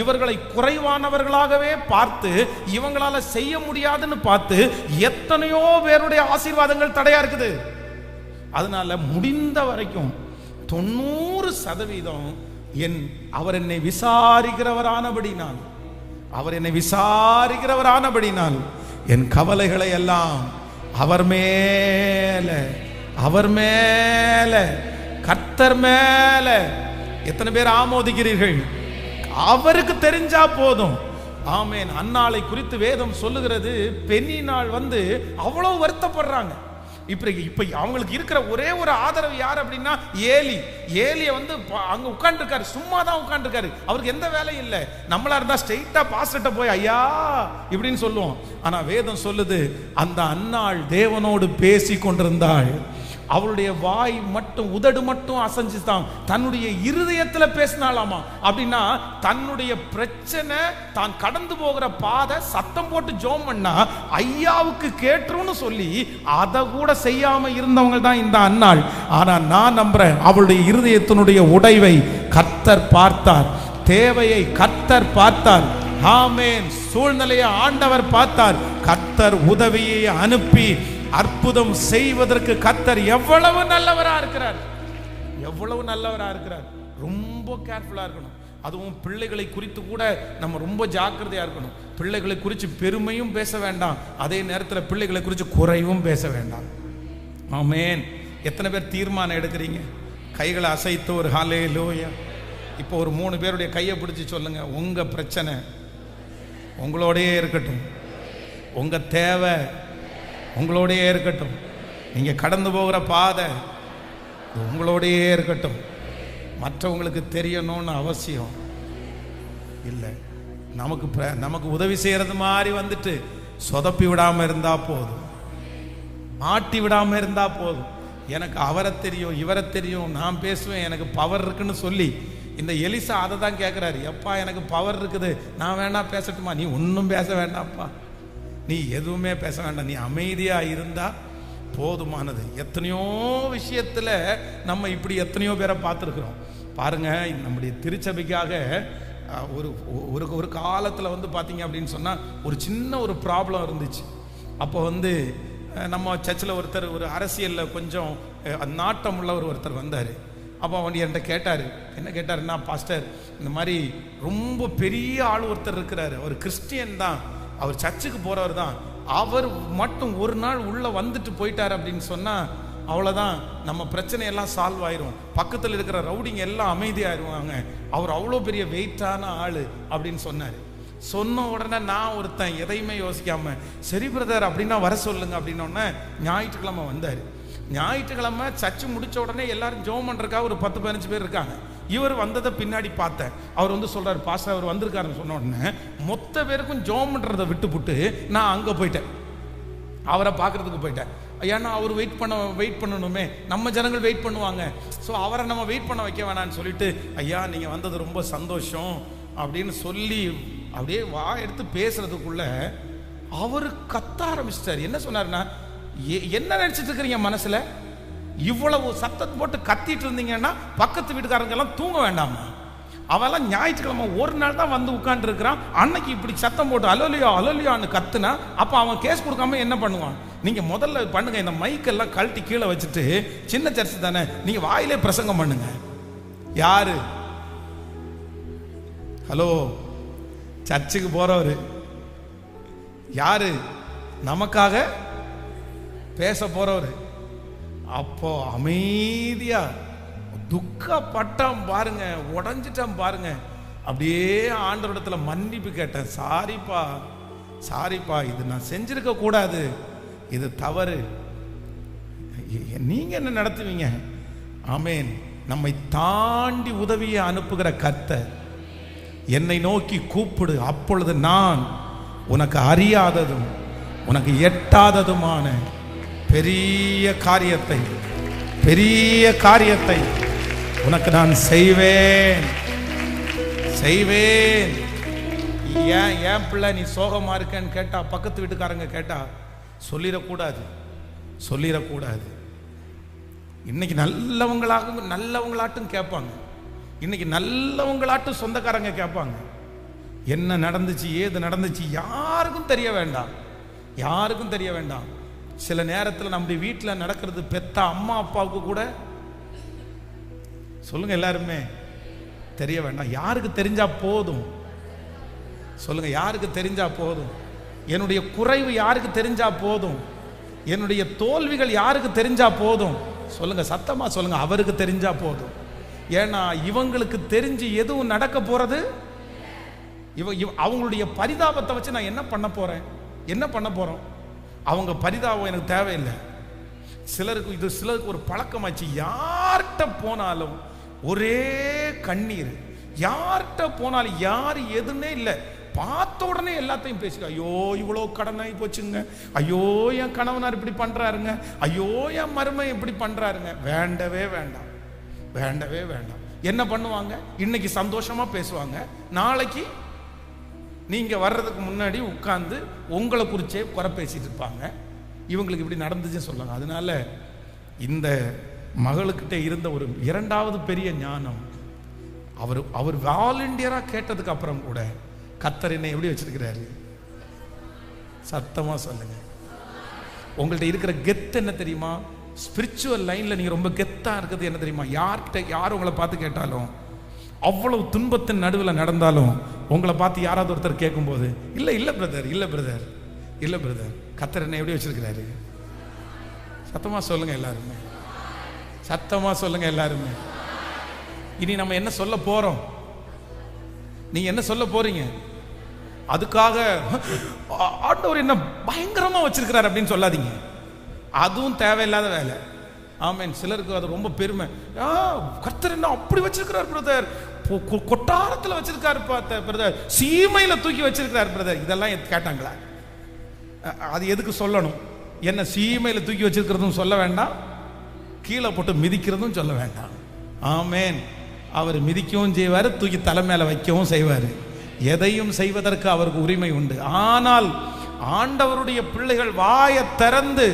இவர்களை குறைவானவர்களாகவே பார்த்து இவங்களால செய்ய முடியாதுன்னு பார்த்து எத்தனையோ பேருடைய ஆசீர்வாதங்கள் தடையா இருக்குது. அதனால முடிந்த வரைக்கும் 90% அவர் என்னை விசாரிக்கிறவரானபடினால் என் கவலைகளை எல்லாம் அவர் மேல கர்த்தர் மேல. எத்தனை பேர் ஆமோதிக்கிறீர்கள்? அவருக்கு தெரிஞ்சா போதும். ஆமேன். அன்னாளை குறித்து வேதம் சொல்லுகிறது, பெண்ணினாள் அவ்வளவு வருத்தப்படுறாங்க. இப்ப அவங்களுக்கு இருக்கிற ஒரே ஒரு ஆதரவு யார் அப்படின்னா ஏலிய அங்க உட்கார்ந்துருக்காரு, சும்மா தான் உட்கார்ந்துருக்காரு, அவருக்கு எந்த வேலையும் இல்லை. நம்மளா இருந்தா ஸ்ட்ரெயிட்டா பாஸ்டர்ட்ட போய் ஐயா இப்படின்னு சொல்லுவோம். ஆனா வேதம் சொல்லுது, அந்த அன்னாள் தேவனோடு பேசி கொண்டிருந்தாள். அவளுடைய வாய் மட்டும், உதடு மட்டும் அசைஞ்சுதான், தன்னுடைய இருதயத்துல பேசினாலாமா. அப்படின்னா தன்னுடைய பிரச்சனை, தான் கடந்து போகிற பாதை சத்தம் போட்டு ஜோம் பண்ணா ஐயாவுக்கு கேட்டுருன்னு சொல்லி அதை கூட செய்யாம இருந்தவங்க தான் இந்த அன்னாள். ஆனா நான் நம்புறேன், அவளுடைய இருதயத்தினுடைய உடைவை கர்த்தர் பார்த்தார், தேவையை கர்த்தர் பார்த்தார். ஆமென். சூழ்நிலையை ஆண்டவர் பார்த்தார், கர்த்தர் உதவியை அனுப்பி அற்புதம் செய்வதற்கு கர்த்தர் எவ்வளவு நல்லவரா இருக்கிறார். ரொம்ப கேர்ஃபுல்லா இருக்கணும். அதுவும் பிள்ளைகளை குறித்து கூட நம்ம ரொம்ப ஜாக்கிரதையா இருக்கணும். பிள்ளைகளை குறித்து பெருமையும் பேச வேண்டாம், அதே நேரத்தில் பிள்ளைகளை குறித்து குறைவும் பேச வேண்டாம். ஆமென். எத்தனை பேர் தீர்மானம் எடுக்கிறீங்க? கைகளை அசைத்து ஒரு ஹல்லேலூயா. இப்போ ஒரு 3 பேருடைய கையை பிடிச்சி சொல்லுங்க, உங்க பிரச்சனை உங்களோடையே இருக்கட்டும், உங்க தேவை உங்களோடையே இருக்கட்டும், நீங்க கடந்து போகிற பாதை உங்களோடையே இருக்கட்டும். மற்றவங்களுக்கு தெரியணும்னு அவசியம் இல்லை. நமக்கு உதவி செய்யறது மாதிரி சொதப்பி விடாம இருந்தா போதும், மாட்டி விடாம இருந்தா போதும். எனக்கு அவரை தெரியும், இவரை தெரியும், நான் பேசுவேன், எனக்கு பவர் இருக்குன்னு சொல்லி இந்த எலிசா அதை தான் கேட்குறாரு. எப்பா எனக்கு பவர் இருக்குது, நான் வேணா பேசட்டுமா? நீ ஒன்றும் பேச வேண்டாம்ப்பா, நீ எதுவுமே பேச வேண்டாம், நீ அமைதியா இருந்தா போதுமானது. எத்தனையோ விஷயத்துல நம்ம இப்படி எத்தனையோ பேரை பார்த்துருக்குறோம். பாருங்க, நம்முடைய திருச்சபைக்காக ஒரு காலத்தில் பார்த்தீங்க அப்படின்னு சொன்னால் ஒரு சின்ன ஒரு ப்ராப்ளம் இருந்துச்சு. அப்போ நம்ம சர்ச்சில் ஒரு அரசியலில் கொஞ்சம் நாட்டம் உள்ள ஒருத்தர் வந்தார். அப்போ என்கிட்ட கேட்டார். என்ன கேட்டாருன்னா, பாஸ்டர் இந்த மாதிரி ரொம்ப பெரிய ஆள் ஒருத்தர் இருக்கிறாரு, அவர் கிறிஸ்டியன் தான், அவர் சர்ச்சுக்கு போகிறவர் தான், அவர் மட்டும் ஒரு நாள் உள்ளே வந்துட்டு போயிட்டார் அப்படின்னு சொன்னால் அவ்வளோதான், நம்ம பிரச்சனையெல்லாம் சால்வ் ஆயிரும், பக்கத்தில் இருக்கிற ரவுடிங்க எல்லாம் அமைதியாயிருவாங்க, அவர் அவ்வளோ பெரிய வெயிட்டான ஆள் அப்படின்னு சொன்னார். சொன்ன உடனே நான் ஒருத்தன் எதையுமே யோசிக்காம, சரி பிரதர் அப்படின்னா வர சொல்லுங்க அப்படின்னோடனே ஞாயிற்றுக்கிழமை வந்தார். ஞாயிற்றுக்கிழமை சர்ச்சு முடிச்ச உடனே எல்லாரும் ஜெபம் பண்றதுக்காக ஒரு 10-15 பேர் இருக்காங்க. இவர் வந்ததை பின்னாடி பார்த்தேன். அவர் வந்து சொல்றாரு, பாஸ்டர் அவர் வந்திருக்காருன்னு சொன்ன உடனே மொத்த பேருக்கும் ஜெபம் பண்றதை விட்டுப்புட்டு நான் அங்கே போயிட்டேன், அவரை பார்க்கறதுக்கு போயிட்டேன். ஏன்னா அவர் வெயிட் பண்ணணுமே, நம்ம ஜனங்கள் வெயிட் பண்ணுவாங்க, ஸோ அவரை நம்ம வெயிட் பண்ண வைக்க வேணான்னு சொல்லிட்டு, ஐயா நீங்கள் வந்தது ரொம்ப சந்தோஷம் அப்படின்னு சொல்லி அப்படியே எடுத்து பேசுறதுக்குள்ள அவரு கத்த ஆரம்பிச்சிட்டார். என்ன சொன்னார்னா, என்ன நினைச்சிட்டு இருக்கிறீங்க மனசுல, இவ்வளவு சத்தத்தை போட்டு கத்திட்டு இருந்தீங்கன்னா பக்கத்து வீட்டுக்காரங்க எல்லாம் தூங்க வேண்டாமா? அவெல்லாம் ஞாயிற்றுக்கிழமை ஒரு நாள் தான் வந்து உட்கார்ந்து இருக்கிறான், அன்னைக்கு இப்படி சத்தம் போட்டு அலோலியா அலோலியான்னு கத்துனா அப்ப அவன் கேஸ் கொடுக்காம என்ன பண்ணுவான்? நீங்க முதல்ல பண்ணுங்க, இந்த மைக்கெல்லாம் கழட்டி கீழே வச்சுட்டு, சின்ன சர்ச்சு தானே, நீங்க வாயிலே பிரசங்கம் பண்ணுங்க. யாரு? ஹலோ, சர்ச்சுக்கு போறவரு யாரு? நமக்காக பேச போறவரு. அப்போ அமைதியா துக்கப்பட்டான் பாருங்க, உடஞ்சிட்டான் பாருங்க. அப்படியே ஆண்டவரிடத்துல மன்னிப்பு கேட்டேன், சாரிப்பா இது நான் செஞ்சிருக்க கூடாது, இது தவறு, நீங்க என்ன நடத்துவீங்க? ஆமேன். நம்மை தாண்டி உதவியை அனுப்புகிற கர்த்தர், என்னை நோக்கி கூப்பிடு, அப்பொழுது நான் உனக்கு அறியாததும் உனக்கு எட்டாததுமான பெரிய காரியத்தை உனக்கு நான் செய்வேன். ஏன் பிள்ளை நீ சோகமா இருக்கேன்னு கேட்டா, பக்கத்து வீட்டுக்காரங்க கேட்டா சொல்லிடக்கூடாது. இன்னைக்கு நல்லவங்களாட்டும் கேட்பாங்க, இன்னைக்கு நல்லவங்களாட்டும் சொந்தக்காரங்க கேட்பாங்க. என்ன நடந்துச்சு, ஏது நடந்துச்சு யாருக்கும் தெரிய வேண்டாம். சில நேரத்தில் நம்முடைய வீட்டில் நடக்கிறது பெத்த அம்மா அப்பாவுக்கு கூட சொல்லுங்க, எல்லாருமே தெரிய வேண்டாம். யாருக்கு தெரிஞ்சா போதும்? சொல்லுங்க, யாருக்கு தெரிஞ்சா போதும்? என்னுடைய குறைவு யாருக்கு தெரிஞ்சா போதும்? என்னுடைய தோல்விகள் யாருக்கு தெரிஞ்சா போதும்? சொல்லுங்க, சத்தமா சொல்லுங்க, அவருக்கு தெரிஞ்சா போதும். ஏன்னா இவங்களுக்கு தெரிஞ்சு எதுவும் நடக்க போறது, அவங்களுடைய பரிதாபத்தை வச்சு நான் என்ன பண்ண போறோம்? அவங்க பரிதாபம் எனக்கு தேவையில்லை. சிலருக்கு ஒரு பழக்கமாச்சு, யார்கிட்ட போனாலும் ஒரே கண்ணீர், யார்கிட்ட போனாலும் யார் எதுன்னே இல்லை, பார்த்த உடனே எல்லாத்தையும் பேசுங்க. ஐயோ இவ்வளோ கடனாகி போச்சுங்க, ஐயோ என் கணவனார் இப்படி பண்றாருங்க, ஐயோ என் மருமை இப்படி பண்றாருங்க. வேண்டவே வேண்டாம். என்ன பண்ணுவாங்க? இன்னைக்கு சந்தோஷமா பேசுவாங்க, நாளைக்கு நீங்க வர்றதுக்கு முன்னாடி உட்கார்ந்து உங்களை குறிச்சே குறை பேசிட்டு இருப்பாங்க. இவங்களுக்கு இப்படி நடந்துச்சுன்னு சொல்லுவாங்க. அதனால இந்த மகளுக்கிட்ட இருந்த ஒரு இரண்டாவது பெரிய ஞானம், அவர் வாலண்டியரா கேட்டதுக்கு அப்புறம் கூட கர்த்தர் என்னை எப்படி வச்சிருக்கிறாரு? சத்தமா சொல்லுங்க. உங்கள்ட்ட இருக்கிற கெத்து என்ன தெரியுமா? ஸ்பிரிச்சுவல் லைன்ல நீங்க ரொம்ப கெத்தா இருக்கிறது என்ன தெரியுமா? யார் உங்களை பார்த்து கேட்டாலும், அவ்வளவு துன்பத்தின் நடுவில் நடந்தாலும் உங்களை பார்த்து யாராவது ஒருத்தர் கேட்கும்போது, இல்ல பிரதர் கர்த்தர் என்ன எப்படி வச்சிருக்கிறாரு? சத்தமா சொல்லுங்க எல்லாருமே. இனி நம்ம என்ன சொல்ல போறோம்? நீங்க என்ன சொல்ல போறீங்க? அதுக்காக ஆண்டவர் என்ன பயங்கரமா வச்சிருக்கிறார் அப்படின்னு சொல்லாதீங்க, அதுவும் தேவையில்லாத வேலை. ஆமேன். சிலருக்கு அது ரொம்ப பெருமை. கர்த்தர் என்ன அப்படி வச்சிருக்கிறார் பிரதர், கொட்டாரத்தில் வச்சிருக்காரு பிரதர், சீமையில தூக்கி வச்சிருக்கிறார் பிரதர். இதெல்லாம் கேட்டாங்களா? அது எதுக்கு சொல்லணும்? என்ன சீமையில தூக்கி வச்சிருக்கிறதும் சொல்ல வேண்டாம், கீழே போட்டு மிதிக்கிறதும் சொல்ல வேண்டாம். ஆமேன். அவர் மிதிக்கவும் செய்வார், தூக்கி தலை மேல வைக்கவும் செய்வார். எதையும் செய்வதற்கு அவருக்கு உரிமை உண்டு. ஆனால் ஆண்டவருடைய பிள்ளைகள் வாயை திறந்து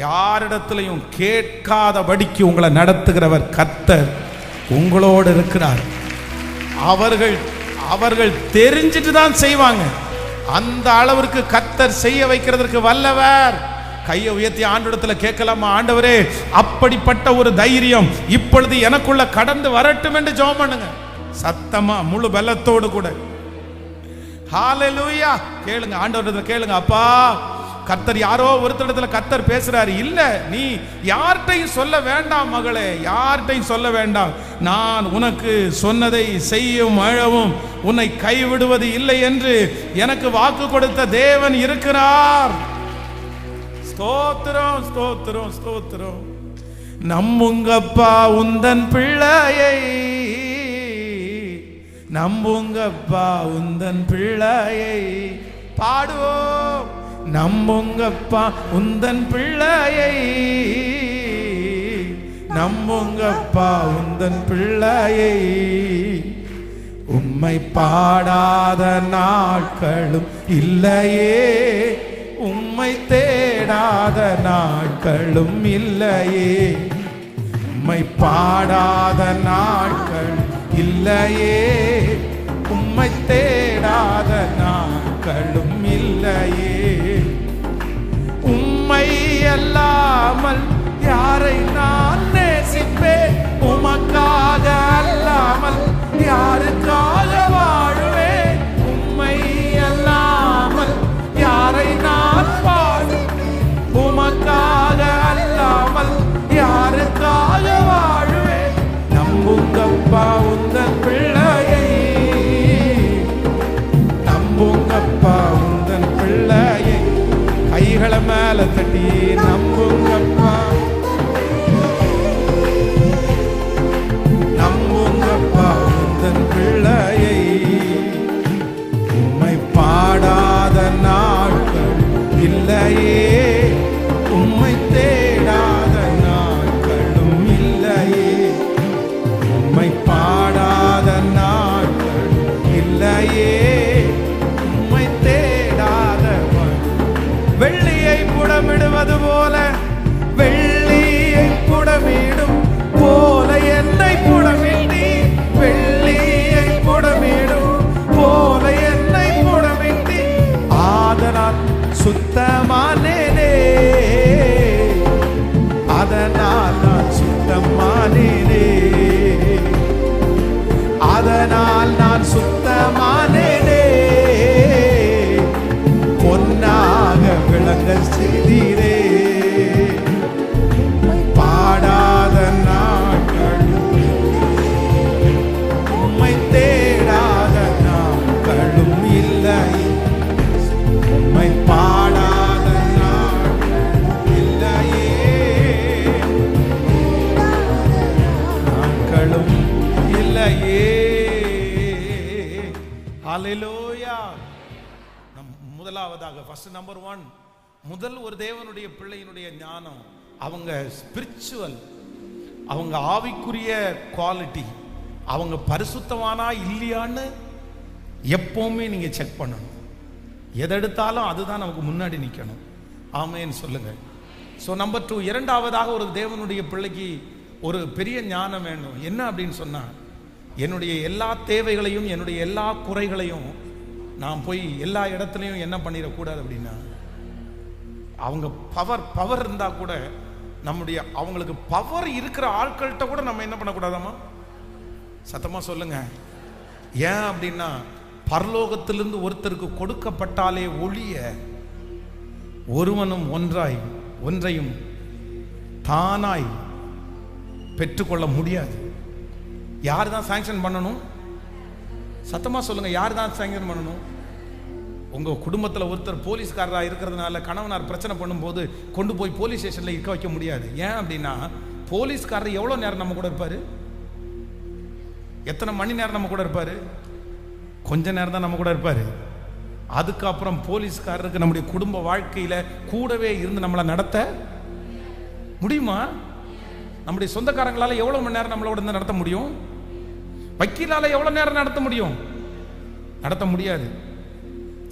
யாரிடத்திலையும் கேட்காதபடிக்கு உங்களை நடத்துகிறவர் கர்த்தர் உங்களோடு இருக்கிறார். அவர்கள் தெரிஞ்சிட்டு தான் செய்வாங்க. அந்த அளவிற்கு கர்த்தர் செய்ய வைக்கிறதற்கு வல்லவர். கையை உயர்த்தி ஆண்டவரிடத்துல கேட்கலாமா? ஆண்டவரே, அப்படிப்பட்ட ஒரு தைரியம் இப்பொழுது எனக்குள்ள கடந்து வரட்டும் என்று ஜெபம் பண்ணுங்க. சத்தமா முழு பலத்தோடு கூட. ஹalleluya. கேளுங்க, ஆண்டவரிடத்துல கேளுங்க. அப்பா, கர்த்தர் யாரோ ஒருத்தரிடத்துல கர்த்தர் பேசுறாரு, இல்ல நீ யார்கிட்டையும் சொல்ல வேண்டாம் மகளே, யார்கிட்டையும் சொல்ல வேண்டாம். நான் உனக்கு சொன்னதை செய்யும் அழவும் உன்னை கைவிடுவது இல்லை என்று எனக்கு வாக்கு கொடுத்த தேவன் இருக்கிறார். ஸ்தோத்திரம், ஸ்தோத்திரம், ஸ்தோத்திரம். நம்புங்கப்பா உந்தன் பிள்ளையை, நம்புங்கப்பா உந்தன் பிள்ளையை. பாடுவோம். நம்புங்கப்பா உந்தன் பிள்ளையை, நம்புங்கப்பா உந்தன் பிள்ளையை. உம்மை பாடாத நாட்களும் இல்லையே, உம்மை தேடாத நாட்களும் இல்லையே. உம்மை பாடாத நாட்கள் இல்லையே, உம்மை தேடாத நாட்களும் இல்லையே. உம்மை அல்லாமல் யாரை நான் நேசிப்பேன், உமக்காக அல்லாமல் யாருக்காக வாழுவேன். உம்மை அல்லாமல் யாரை நான் பாடுவேன், உமக்காக அல்லாமல் யாருக்காக வாழுவேன். நம்புங்கப்பா உந்தன் பிள்ளையை, நம்புங்கப்பா உந்தன் பிள்ளையை. கைகளை மேல தட்டி நம்புங்கப்பா, நம்புங்கப்பா உந்தன் பிள்ளையை. உம்மை பாடாத நாட்கள் இல்லையே, உம்மை தேடாத நாட்களும் இல்லையே. உம்மை பாடாத நாட்கள் இல்லையே, உம்மை தேடாத. வெள்ளியை புடமிடுவது போல, வெள்ளியை புடமிடும் போல என்னை புடமிட்டி, வெள்ளியை புடமிடும் போல என்னை புடமிட்டி. ஆதலால் சுத்தமானேனே, அதனால் நான் சுத்தமானேனே, அதனால் நான் சுத்தமானேனே. பொன்னாக விளங்க செய்தீரே, பாடாத நாட்கள், உம்மை தேடாத நாட்களும் இல்லை. உம்மை பாடாத நாட்கள் இல்லையே, நாட்களும் இல்லையே. ஹல்லேலூயா. முதலாவதாக ஃபர்ஸ்ட் நம்பர் 1, முதல் ஒரு தேவனுடைய பிள்ளையினுடைய ஞானம், அவங்க ஸ்பிரிச்சுவல், அவங்க ஆவிக்குரிய குவாலிட்டி, அவங்க பரிசுத்தமானா இல்லையான்னு எப்பவுமே நீங்க செக் பண்ணணும். எதெடுத்தாலும் அதுதான் நமக்கு முன்னாடி நிற்கணும். ஆமேன்னு சொல்லுங்க. ஸோ நம்பர் 2, இரண்டாவதாக ஒரு தேவனுடைய பிள்ளைக்கு ஒரு பெரிய ஞானம் வேண்டும். என்ன அப்படின்னு சொன்னா, என்னுடைய எல்லா தேவைகளையும் என்னுடைய எல்லா குறைகளையும் நான் போய் எல்லா இடத்துலையும் என்ன பண்ணிடக்கூடாது அப்படின்னா, அவங்க பவர் இருந்தா கூட நம்முடைய அவங்களுக்கு பவர் இருக்கிற ஆட்கள்கிட்ட கூட நம்ம என்ன பண்ணக்கூடாதாமா? சத்தமா சொல்லுங்க. ஏன் அப்படின்னா, பரலோகத்திலிருந்து ஒருத்தருக்கு கொடுக்கப்பட்டாலே ஒழிய ஒருவனும் ஒன்றையும் தானாய் பெற்றுக்கொள்ள முடியாது. யார் தான் சாங்ஷன் பண்ணணும்? சத்தமா சொல்லுங்க. யார் தான் சாங்ஷன் பண்ணணும்? உங்க குடும்பத்தில் ஒருத்தர் போலீஸ்காரராக இருக்கிறதுனால கணவனார் பிரச்சனை பண்ணும்போது கொண்டு போய் போலீஸ் ஸ்டேஷன்ல இருக்க வைக்க முடியாது. ஏன் அப்படின்னா, போலீஸ்காரர் எவ்வளவு நேரம் நம்ம கூட இருப்பாரு? எத்தனை மணி நேரம் நம்ம கூட இருப்பாரு? கொஞ்ச நேரம் தான் நம்ம கூட இருப்பாரு. அதுக்கப்புறம் போலீஸ்காரருக்கு நம்முடைய குடும்ப வாழ்க்கையில கூடவே இருந்து நம்மளை நடத்த முடியுமா? நம்முடைய சொந்தக்காரங்களால எவ்வளவு மணி நேரம் நம்மளோட இருந்து நடத்த முடியும்? வக்கீலால எவ்வளவு நேரம் நடத்த முடியும்? நடத்த முடியாது,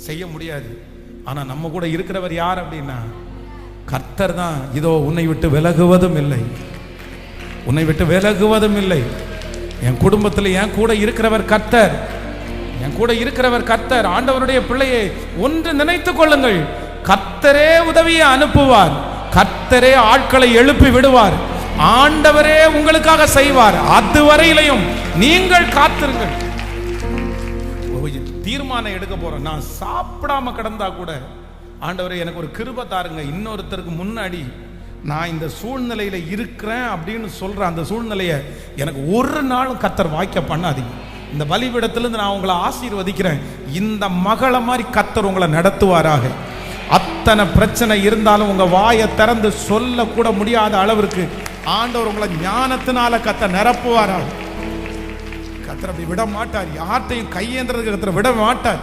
செய்ய முடியாது. ஆனா நம்ம கூட இருக்கிறவர் யார் அப்படின்னா, கர்த்தர் தான். இதோ உன்னை விட்டு விலகுவதும் இல்லை, உன்னை விட்டு விலகுவதும் இல்லை. என் குடும்பத்தில் என் கூட இருக்கிறவர் கர்த்தர், என் கூட இருக்கிறவர் கர்த்தர். ஆண்டவருடைய பிள்ளையை ஒன்று நினைத்துக் கொள்ளுங்கள், கர்த்தரே உதவியை அனுப்புவார், கர்த்தரே ஆட்களை எழுப்பி விடுவார், ஆண்டவரே உங்களுக்காக செய்வார். அதுவரையிலையும் நீங்கள் காத்திருங்கள். தீர்மானம் எடுக்க போறோம். நான் சாப்பிடாம கிடந்தா கூட ஆண்டவரே எனக்கு ஒரு கிருபை தாருங்க, இன்னொருத்தருக்கு முன்னாடி நான் இந்த சூழ்நிலையில இருக்கிறேன் அப்படின்னு சொல்ற அந்த சூழ்நிலையை எனக்கு ஒரு நாளும் கர்த்தர் வாய்க்க பண்ணாதீங்க. இந்த பலிபீடத்திலிருந்து நான் உங்களை ஆசீர்வதிக்கிறேன். இந்த மகளை மாதிரி கர்த்தர் உங்களை நடத்துவாராக. அத்தனை பிரச்சனை இருந்தாலும் உங்க வாயை திறந்து சொல்ல கூட முடியாத அளவிற்கு ஆண்டவர் உங்களை ஞானத்தினால கர்த்தர் நிரப்புவாராக. கர்த்தர் அப்படி விட மாட்டார், யார்ட்டையும் கையேந்திரதுக்கு கர்த்தர் விட மாட்டார்.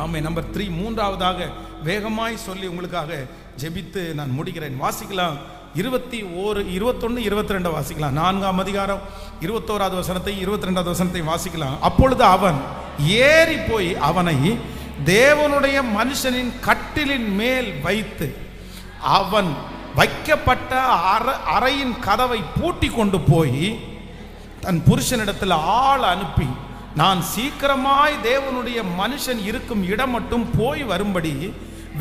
ஆமே. நம்பர் 3, மூன்றாவதாக வேகமாய் சொல்லி உங்களுக்காக ஜெபித்து நான் முடிக்கிறேன். வாசிக்கலாம் 21, 21, 22 வாசிக்கலாம். 4ஆம் அதிகாரம் 21வது வசனத்தை 22வது வசனத்தை வாசிக்கலாம். அப்பொழுது அவன் ஏறி போய் அவனை தேவனுடைய மனுஷனின் கட்டிலின் மேல் வைத்து அவன் வைக்கப்பட்ட அறையின் கதவை பூட்டி கொண்டு போய் தன் புருஷனிடத்தில் ஆள் அனுப்பி, நான் சீக்கிரமாய் தேவனுடைய மனுஷன் இருக்கும் இடம் மட்டும் போய் வரும்படி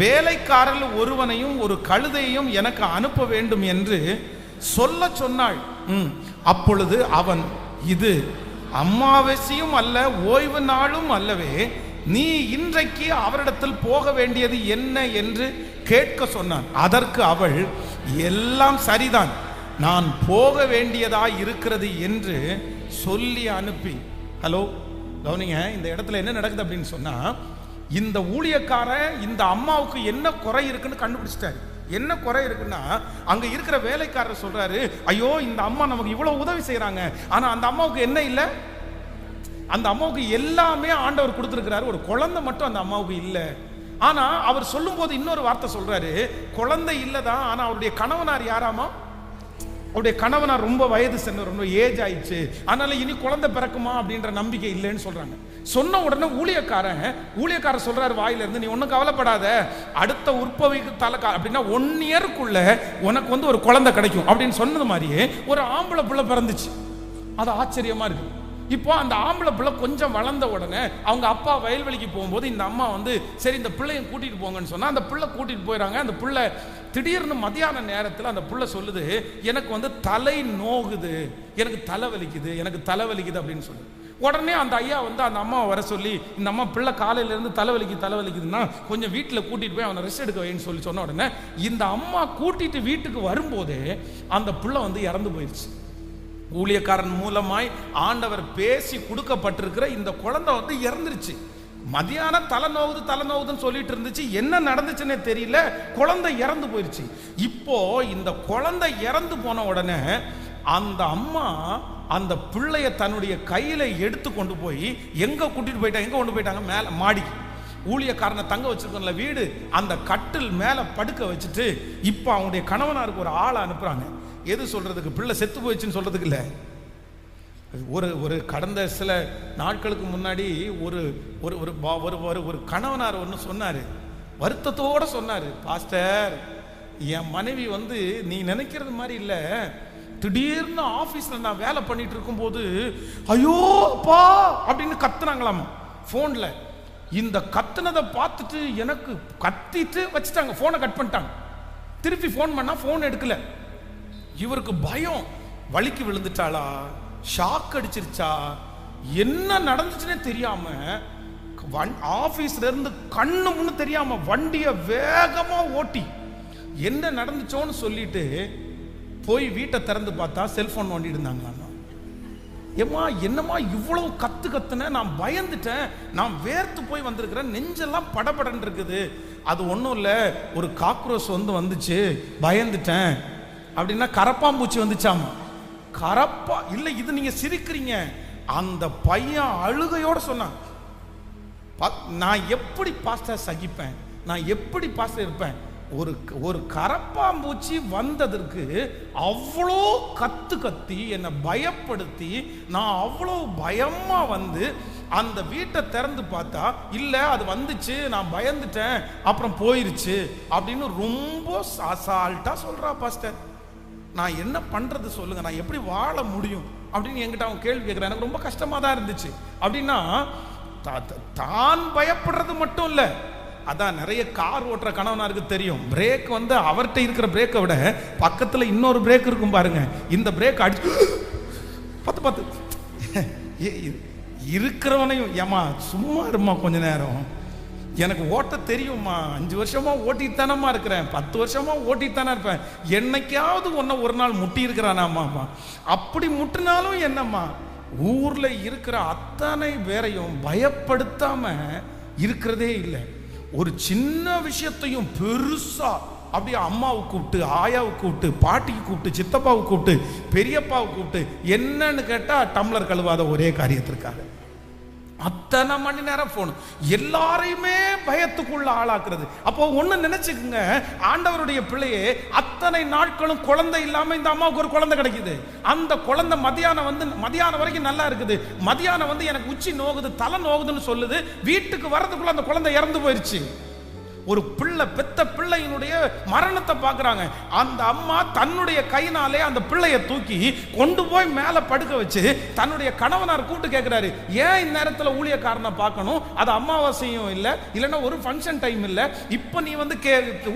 வேலைக்காரர்கள் ஒருவனையும் ஒரு கழுதையும் எனக்கு அனுப்ப வேண்டும் என்று சொல்ல சொன்னாள். அப்பொழுது அவன், இது அமாவாசையும் அல்ல, ஓய்வு நாளும் அல்லவே, நீ இன்றைக்கு அவரிடத்தில் போக வேண்டியது என்ன என்று கேட்க சொன்னான். அதற்கு அவள், எல்லாம் சரிதான், நான் போக வேண்டியதாய் இருக்கிறது என்று சொல்லி அனுப்பி. ஹலோ, கவனிங்க, இந்த இடத்துல என்ன நடக்குது அப்படின்னு சொன்னா, இந்த ஊழியக்காரன் இந்த அம்மாவுக்கு என்ன குறை இருக்குன்னு கண்டுபிடிச்சிட்டாரு. என்ன குறை இருக்குன்னா, அங்க இருக்கிற வேலைக்காரர் சொல்றாரு, ஐயோ இந்த அம்மா நமக்கு இவ்வளவு உதவி செய்யறாங்க, ஆனா அந்த அம்மாவுக்கு என்ன இல்லை? அந்த அம்மாவுக்கு எல்லாமே ஆண்டவர் கொடுத்திருக்கிறாரு, ஒரு குழந்தை மட்டும் அந்த அம்மாவுக்கு இல்லை. ஆனா அவர் சொல்லும் போது இன்னொரு வார்த்தை சொல்றாரு, குழந்தை இல்லதான், ஆனா அவருடைய கணவனார் யாராமா? அவருடைய கணவனார் ரொம்ப வயது சென்ற, ரொம்ப ஏஜ் ஆயிடுச்சு, அதனால இனி குழந்தை பிறக்குமா அப்படின்ற நம்பிக்கை இல்லைன்னு சொல்றாங்க. சொன்ன உடனே ஊழியக்காரர் சொல்றாரு வாயில இருந்து, நீ ஒன்னும் கவலைப்படாத, அடுத்த உற்பவிக்கு அப்படின்னா 1 இயருக்குள்ள உனக்கு வந்து ஒரு குழந்தை கிடைக்கும் அப்படின்னு சொன்னது மாதிரியே ஒரு ஆம்பளை பிள்ளை பிறந்துச்சு. அது ஆச்சரியமா இருக்கு. இப்போ அந்த ஆம்பளை பிள்ளை கொஞ்சம் வளர்ந்த உடனே அவங்க அப்பா வயல்வெளிக்கு போகும்போது இந்த அம்மா வந்து, சரி இந்த பிள்ளையும் கூட்டிட்டு போங்கன்னு சொன்னா அந்த பிள்ளை கூட்டிட்டு போயிடறாங்க. அந்த பிள்ளை திடீர்னு மத்தியான நேரத்தில் அந்த பிள்ளை சொல்லுது, எனக்கு வந்து தலை நோகுது, எனக்கு தலைவலிக்குது அப்படின்னு சொல்லு. உடனே அந்த ஐயா வந்து அந்த அம்மாவை வர சொல்லி, இந்த அம்மா பிள்ளை காலையிலேருந்து தலைவலிக்குதுன்னா கொஞ்சம் வீட்டில் கூட்டிட்டு போய் அவனை ரெஸ்ட் எடுக்க வைன்னு சொல்லி சொன்ன உடனே இந்த அம்மா கூட்டிட்டு வீட்டுக்கு வரும்போதே அந்த பிள்ளை வந்து இறந்து போயிடுச்சு. ஊழியக்காரன் மூலமாய் ஆண்டவர் பேசி கொடுக்கப்பட்டிருக்கிற இந்த குழந்தை வந்து இறந்துருச்சு. மதியானம் தலைநோவுதுன்னு சொல்லிட்டு இருந்துச்சு, என்ன நடந்துச்சுன்னே தெரியல, குழந்தை இறந்து போயிருச்சு. இப்போ இந்த குழந்தை இறந்து போன உடனே அந்த அம்மா அந்த பிள்ளைய தன்னுடைய கையில எடுத்து கொண்டு போய் எங்க கொண்டு போயிட்டாங்க? மேல மாடிக்கு. ஊழியக்காரனை தங்க வச்சிருக்கோம்ல வீடு, அந்த கட்டில் மேல படுக்க வச்சுட்டு இப்போ அவங்களுடைய கணவனாருக்கு ஒரு ஆளை அனுப்புறாங்க. எது சொல்றதுக்கு? பிள்ளை செத்து போயிடுச்சுன்னு சொல்றதுக்கு இல்லை. ஒரு கடந்த சில நாட்களுக்கு முன்னாடி ஒரு கணவனார் ஒன்று சொன்னாரு, வருத்தத்தோட சொன்னாரு, பாஸ்டர் என் மனைவி வந்து நீ நினைக்கிறது மாதிரி இல்லை, திடீர்னு ஆபீஸ்ல நான் வேலை பண்ணிட்டு இருக்கும் போது ஐயோ அப்பா அப்படின்னு கத்துனாங்களாமா போன்ல. இந்த கத்துனதை பார்த்துட்டு எனக்கு கத்திட்டு வச்சுட்டாங்க, போனை கட் பண்ணிட்டாங்க. திருப்பி போன் பண்ணா போன் எடுக்கல. இவருக்கு பயம், வலிக்கு விழுந்துட்டாளா, ஷாக் அடிச்சிருச்சா, என்ன நடந்துச்சுன்னே தெரியாம ஆபீஸ்ல இருந்து கண்ணு முன்னு தெரியாம வண்டியை வேகமா ஓட்டி என்ன நடந்துச்சோன்னு சொல்லிட்டு போய் வீட்டை திறந்து பார்த்தா செல்போன் நோண்டிட்டு இருந்தாங்க. ஏம்மா என்னம்மா இவ்வளவு கத்துன, நான் பயந்துட்டேன், நான் வேர்த்து போய் வந்திருக்கிறேன், நெஞ்செல்லாம் படபடன்னு இருக்குது. அது ஒன்றும் இல்லை, ஒரு காக்ரோச் வந்துச்சு, பயந்துட்டேன் அப்படின்னா. கரப்பாம்பூச்சி வந்துச்சாமா. கரப்பா இல்லை, இது நீங்க சிரிக்கிறீங்க. அந்த பையன் அழுகையோட சொன்னான், நான் எப்படி பாஸ்டர் சகிப்பேன், நான் எப்படி பாஸ்டர் இருப்பேன், ஒரு கரப்பாம்பூச்சி வந்ததற்கு அவ்வளோ கத்தி என்னை பயப்படுத்தி நான் அவ்வளோ பயமா வந்து அந்த வீட்டை திறந்து பார்த்தா இல்லை அது வந்துச்சு, நான் பயந்துட்டேன், அப்புறம் போயிருச்சு அப்படின்னு ரொம்ப அசால்ட்டா சொல்றா. பாஸ்டர் நான் என்ன பண்றது சொல்லுங்க, நான் எப்படி வாழ முடியும் அப்படின்னு என்கிட்ட அவன் கேள்வி கேட்கிறேன். எனக்கு ரொம்ப கஷ்டமா தான் இருந்துச்சு. அப்படின்னா தான் பயப்படுறது மட்டும் இல்லை, அதான் நிறைய கார் ஓட்டுற கணவனாருக்கு தெரியும், பிரேக் வந்து அவர்கிட்ட இருக்கிற பிரேக்கை விட பக்கத்துல இன்னொரு பிரேக் இருக்கும் பாருங்க, இந்த பிரேக் அடிச்சு பத்து இருக்கிறவனையும் ஏமா சும்மா இருமா கொஞ்ச நேரம், எனக்கு ஓட்ட தெரியுமா, 5 வருஷமா ஓட்டித்தானம்மா இருக்கிறேன், 10 வருஷமா ஓட்டித்தானே இருப்பேன், என்னைக்காவது ஒன்ன ஒரு நாள் முட்டி இருக்கிறானாம்மா. அப்படி முட்டினாலும் என்னம்மா, ஊர்ல இருக்கிற அத்தனை பேரையும் பயப்படுத்தாம இருக்கிறதே இல்லை. ஒரு சின்ன விஷயத்தையும் பெருசா அப்படியே அம்மாவை கூப்பிட்டு, ஆயாவை கூப்பிட்டு, பாட்டிக்கு கூப்பிட்டு, சித்தப்பாவை கூப்பிட்டு, பெரியப்பாவை கூப்பிட்டு, என்னன்னு கேட்டா டம்ளர் கழுவாத ஒரே காரியத்திற்காக அத்தனை மணி நேரம் போன், எல்லாரையுமே பயத்துக்குள்ள ஆளாக்குறது. அப்போ ஒண்ணு நினைச்சுக்குங்க, ஆண்டவருடைய பிள்ளையே அத்தனை நாட்களும் குழந்தை இல்லாம இந்த அம்மாவுக்கு ஒரு குழந்தை கிடைக்குது. அந்த குழந்தை மதியானம் வரைக்கும் நல்லா இருக்குது. மதியானம் எனக்கு உச்சி நோகுது, தலை நோகுதுன்னு சொல்லுது. வீட்டுக்கு வர்றதுக்குள்ள அந்த குழந்தை இறந்து போயிருச்சு. ஒரு பிள்ளை, பெத்த பிள்ளையினுடைய மரணத்தை பார்க்குறாங்க. அந்த அம்மா தன்னுடைய கையினாலே அந்த பிள்ளையை தூக்கி கொண்டு போய் மேலே படுக்க வச்சு தன்னுடைய கணவனார் கூப்பிட்டு கேட்குறாரு, ஏன் இந்நேரத்தில் ஊழியக்காரனை பார்க்கணும், அது அமாவாசையும் இல்லை, இல்லைன்னா ஒரு ஃபங்க்ஷன் டைம் இல்லை, இப்போ நீ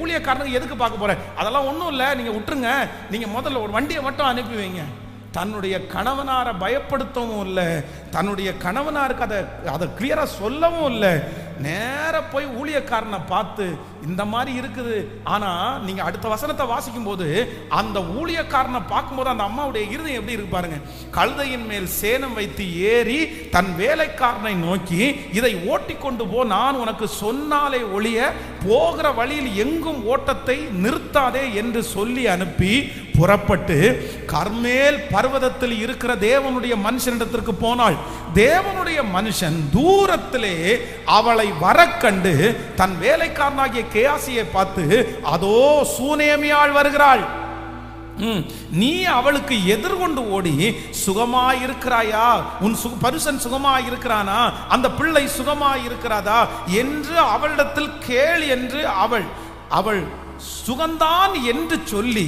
ஊழியக்காரனுக்கு எதுக்கு பார்க்க போற? அதெல்லாம் ஒன்றும் இல்லை, நீங்கள் விட்டுருங்க, நீங்கள் முதல்ல ஒரு வண்டியை மட்டும் அனுப்பி வைங்க. தன்னுடைய கணவனாரை பயப்படுத்தவும் இல்லை, தன்னுடைய கணவனாருக்கு அதை கிளியரா சொல்லவும் இல்லை. நேர போய் ஊழியக்காரனை பார்த்து இந்த மாதிரி இருக்குது. ஆனா நீங்க அடுத்த வசனத்தை வாசிக்கும் போது அந்த ஊழியக்காரனை பார்க்கும்போது அந்த அம்மாவுடைய இருதயம் எப்படி இருக்கு பாருங்க. கழுதையின் மேல் சேணம் வைத்து ஏறி தன் வேலைக்காரனை நோக்கி, இதை ஓட்டி கொண்டு போ, நான் உனக்கு சொன்னாலே ஒழிய போகிற வழியில் எங்கும் ஓட்டத்தை நிறுத்தாதே என்று சொல்லி அனுப்பி புறப்பட்டு கர்மேல் பர்வதத்தில் இருக்கிற தேவனுடைய மனுஷனிடத்திற்கு போனாள். தேவனுடைய மனுஷன் தூரத்திலே அவளை வர கண்டு தன் வேலைக்காரனாகிய கேயாசியை பார்த்து, அதோ சூனேமியாள் வருகிறாள், நீ அவளுக்கு எதிர்கொண்டு ஓடி சுகமாயிருக்கிறாயா, உன் பருசன் சுகமாயிருக்கிறானா, அந்த பிள்ளை சுகமாயிருக்கிறாதா என்று அவளிடத்தில் கேள் என்று அவள் சுகந்தான் என்று சொல்லி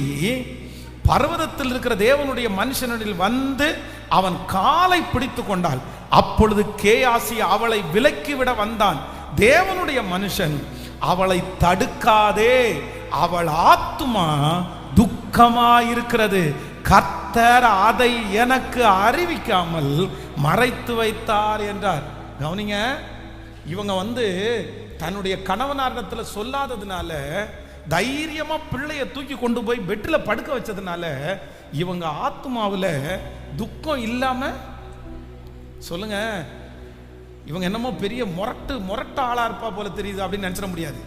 பர்வதத்தில் இருக்கிற தேவனுடைய மனுஷனில் வந்து அவன் காலை பிடித்து கொண்டாள். அப்பொழுது கேயாசி அவளை விலக்கிவிட வந்தான். தேவனுடைய மனுஷன் அவளை தடுக்காதே, அவள் ஆத்துமா துக்கமாயிருக்கிறது, கர்த்தர் அதை எனக்கு அறிவிக்காமல் மறைத்து வைத்தார் என்றார். கவனிங்க, இவங்க தன்னுடைய கணவனாரிடத்தில் சொல்லாததுனால, தைரியமா பிள்ளைய தூக்கி கொண்டு போய் பெட்டில் படுக்க வச்சதுனால இவங்க ஆத்மாவில் துக்கம் இல்லாம, சொல்லுங்க, இவங்க என்னமோ பெரிய முரட்டு ஆளா இருப்பா போல தெரியுது அப்படின்னு நினைச்சிட முடியாது.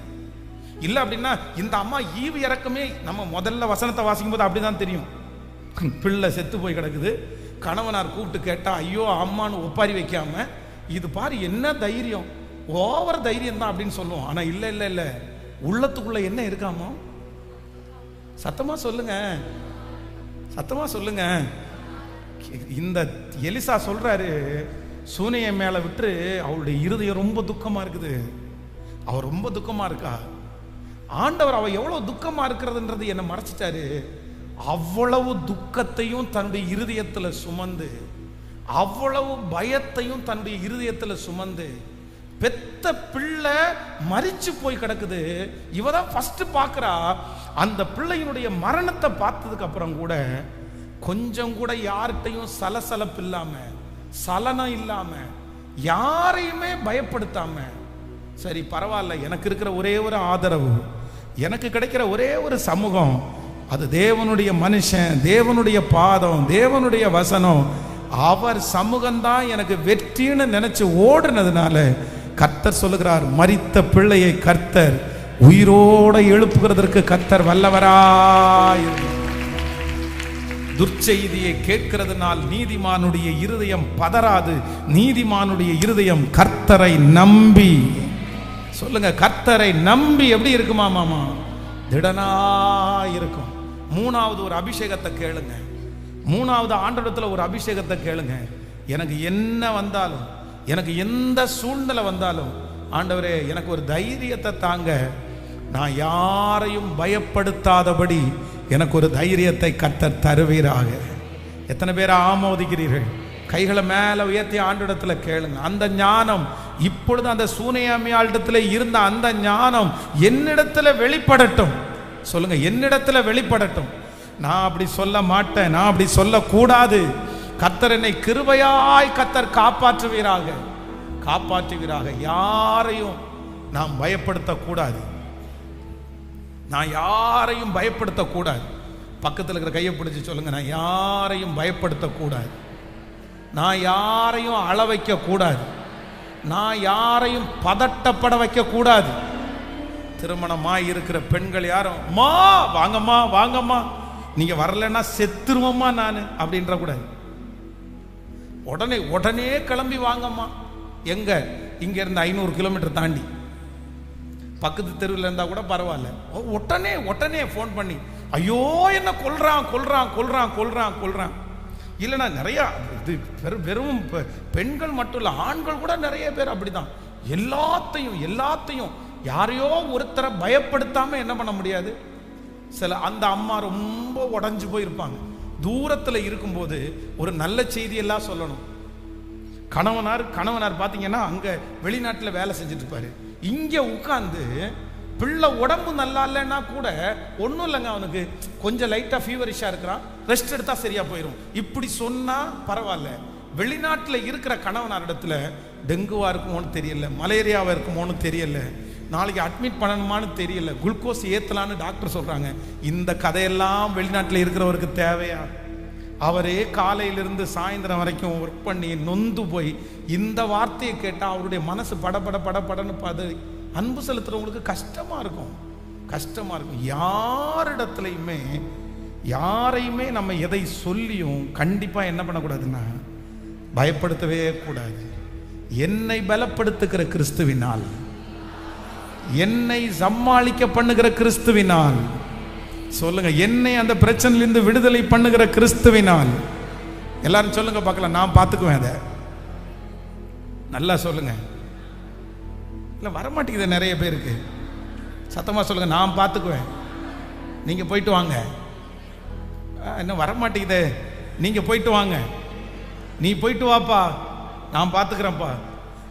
இல்லை அப்படின்னா இந்த அம்மா ஈவு இறக்கமே நம்ம முதல்ல வசனத்தை வாசிக்கும் போது அப்படிதான் தெரியும். பிள்ளை செத்து போய் கிடக்குது, கணவனார் கூப்பிட்டு கேட்டா ஐயோ அம்மான்னு ஒப்பாரி வைக்காம, இது பாரு என்ன தைரியம், ஓவர் தைரியம் தான் அப்படின்னு சொல்லுவோம். ஆனா இல்ல இல்ல இல்ல, உள்ளத்துக்குள்ள என்ன இருக்காமோ? சத்தமா சொல்லுங்க, சத்தமா சொல்லுங்க. இந்த எலிசா சொல்றாரு, சூனைய மேல விட்டு அவளுடைய இருதயம் ரொம்ப துக்கமா இருக்குது, அவ ரொம்ப துக்கமா இருக்கா. ஆண்டவர் அவ எவ்வளவு துக்கமா இருக்கிறதுன்றது என்ன மறைச்சிட்டாரு. அவ்வளவு துக்கத்தையும் தன்னுடைய இருதயத்துல சுமந்து, அவ்வளவு பயத்தையும் தன்னுடைய இருதயத்துல சுமந்து, பெத்த பிள்ளை மரிச்சு போய் கிடக்குது. இவதான் ஃபர்ஸ்ட் பார்க்கிறா. அந்த பிள்ளையினுடைய மரணத்தை பார்த்ததுக்கு அப்புறம் கூட கொஞ்சம் கூட யார்கிட்டையும் சலசலப்பு இல்லாம, சலனம் இல்லாம, யாரையுமே பயப்படுத்தாம, சரி பரவாயில்ல, எனக்கு இருக்கிற ஒரே ஒரு ஆதரவு, எனக்கு கிடைக்கிற ஒரே ஒரு சமூகம், அது தேவனுடைய மனுஷன், தேவனுடைய பாதம், தேவனுடைய வசனம், அவர் சமூகம்தான் எனக்கு வெற்றின்னு நினைச்சு ஓடுனதுனால கர்த்தர் சொல்லுகிறார், மரித்த பிள்ளையை கர்த்தர் உயிரோட எழுப்புகிறதற்கு கர்த்தர் வல்லவராய். துர்ச்செய்தியை கேட்கிறதுனால் நீதிமானுடைய இருதயம் பதறாது, நீதிமானுடைய இருதயம் கர்த்தரை நம்பி, சொல்லுங்க, கர்த்தரை நம்பி எப்படி இருக்குமா மாமா? திடனா இருக்கும். மூணாவது ஒரு அபிஷேகத்தை கேளுங்க, மூணாவது ஆண்டவரிடத்துல ஒரு அபிஷேகத்தை கேளுங்க. எனக்கு என்ன வந்தாலும், எனக்கு எந்த சூழ்நிலை வந்தாலும், ஆண்டவரே எனக்கு ஒரு தைரியத்தை தாங்க, நான் யாரையும் பயப்படுத்தாதபடி எனக்கு ஒரு தைரியத்தை கர்த்தர் தருவீராக. எத்தனை பேரை ஆமோதிக்கிறீர்கள்? கைகளை மேல உயர்த்தி ஆண்டவரிடத்துல கேளுங்க. அந்த ஞானம் இப்பொழுது அந்த சூனேமியாளிடத்துல இருந்த அந்த ஞானம் என்னிடத்துல வெளிப்படட்டும். சொல்லுங்க, என்னிடத்துல வெளிப்படட்டும். நான் அப்படி சொல்ல மாட்டேன், நான் அப்படி சொல்லக்கூடாது. கர்த்தர் என்னை கிருபையாய் கர்த்தர் காப்பாற்றுவீராக, காப்பாற்றுவீராக. யாரையும் நாம் பயப்படுத்தக்கூடாது. நான் யாரையும் பயப்படுத்தக்கூடாது. பக்கத்தில் இருக்கிற கையை பிடிச்சி சொல்லுங்க, நான் யாரையும் பயப்படுத்தக்கூடாது. நான் யாரையும் அள வைக்க கூடாது. நான் யாரையும் பதட்டப்பட வைக்க கூடாது. திருமணமாய் இருக்கிற பெண்கள் யாரும் மா வாங்கம்மா வாங்கம்மா, நீங்க வரலன்னா செத்துருவோம்மா நான் அப்படின்ற கூடாது. உடனே உடனே கிளம்பி வாங்கம்மா. எங்க? இங்க இருந்து 500 கிலோமீட்டர் தாண்டி பக்கத்து தெருவில் இருந்தா கூட பரவாயில்ல. உடனே உடனே ஃபோன் பண்ணி ஐயோ என்ன கொல்றான் கொல்றான் கொல்றான் கொல்றான் கொல்றான். இல்லைன்னா நிறையா இது வெறும் பெண்கள் மட்டும் இல்லை, ஆண்கள் கூட நிறைய பேர் அப்படிதான். எல்லாத்தையும் யாரையோ ஒருத்தரை பயப்படுத்தாம என்ன பண்ண முடியாது. சில அந்த அம்மா ரொம்ப உடஞ்சு போயிருப்பாங்க. தூரத்தில் இருக்கும்போது ஒரு நல்ல செய்தியெல்லாம் சொல்லணும். கணவனார் பார்த்தீங்கன்னா அங்கே வெளிநாட்டில் வேலை செஞ்சுட்டு இருப்பாரு. இங்கே உட்காந்து பிள்ளை உடம்பு நல்லா இல்லைன்னா கூட ஒன்றும் இல்லைங்க, அவனுக்கு கொஞ்சம் லைட்டாக ஃபீவரிஷாக இருக்கிறான், ரெஸ்ட் எடுத்தா சரியா போயிடும், இப்படி சொன்னா பரவாயில்ல. வெளிநாட்டில் இருக்கிற கணவனாரிடத்துல டெங்குவா இருக்குமோன்னு தெரியல, மலேரியாவா இருக்குமோன்னு தெரியல, நாளைக்கு அட்மிட் பண்ணணுமான்னு தெரியல, குளுக்கோஸ் ஏற்றலான்னு டாக்டர் சொல்றாங்க. இந்த கதையெல்லாம் வெளிநாட்டில் இருக்கிறவருக்கு தேவையா? அவரே காலையிலிருந்து சாயந்தரம் வரைக்கும் ஒர்க் பண்ணி நொந்து போய் இந்த வார்த்தையை கேட்டால் அவருடைய மனசு படன்னு பதறி அன்பு செலுத்துறவங்களுக்கு கஷ்டமா இருக்கும். யாரையுமே நம்ம எதை சொல்லியும் கண்டிப்பா என்ன பண்ணக்கூடாதுன்னா பயப்படுத்தவே கூடாது. என்னை பலப்படுத்துகிற கிறிஸ்துவினால், என்னை சமாளிக்க பண்ணுகிற கிறிஸ்துவினால், சொல்லுங்க, என்னை அந்த பிரச்சனையிலிருந்து விடுதலை பண்ணுகிற கிறிஸ்துவினால். எல்லாரும் சொல்லுங்க பார்க்கலாம், நான் பார்த்துக்குவேன். அதை நல்லா சொல்லுங்க. இல்லை வரமாட்டேங்குது நிறைய பேருக்கு. சத்தமாக சொல்லுங்க, நான் பார்த்துக்குவேன், நீங்கள் போயிட்டு வாங்க. இன்னும் வரமாட்டேங்குது, நீங்கள் போயிட்டு வாங்க. நீ போயிட்டு வாப்பா, நான் பார்த்துக்கிறேன்ப்பா,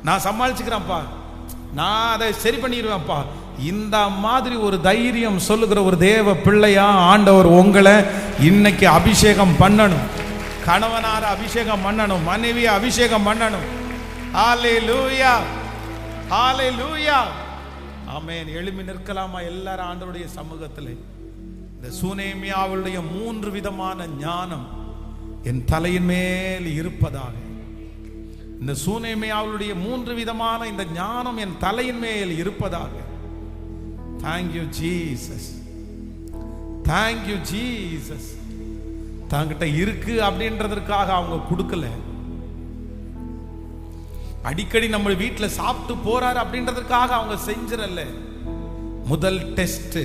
நான் சமாளிச்சுக்கிறேன்ப்பா, நான் அதை சரி பண்ணிடுவேன்ப்பா. இந்த மாதிரி ஒரு தைரியம் சொல்லுகிற ஒரு தேவ பிள்ளையா ஆண்டவர் உங்களை இன்னைக்கு அபிஷேகம் பண்ணணும். கணவனார அபிஷேகம் பண்ணணும், மனைவியை அபிஷேகம் பண்ணணும். ஹல்லேலூயா, ஹல்லேலூயா, ஆமென். எழும்பி நிற்கலாமா எல்லாரும் ஆண்டவருடைய சமூகத்தில்? இந்த சூனேமியாவுடைய 3 விதமான ஞானம் என் தலையின் மேல் இருப்பதாக. இந்த சூனேமியாவுடைய 3 விதமான இந்த ஞானம் என் தலையின் மேல் இருப்பதாக. Thank you Jesus, thank you Jesus. தங்கிட்ட இருக்கு அப்படின்றதற்காக அவங்க கொடுக்கல. அடிக்கடி நம்ம வீட்டில் சாப்பிட்டு போறாரு அப்படின்றதற்காக அவங்க செஞ்சிடல. முதல் டெஸ்ட்,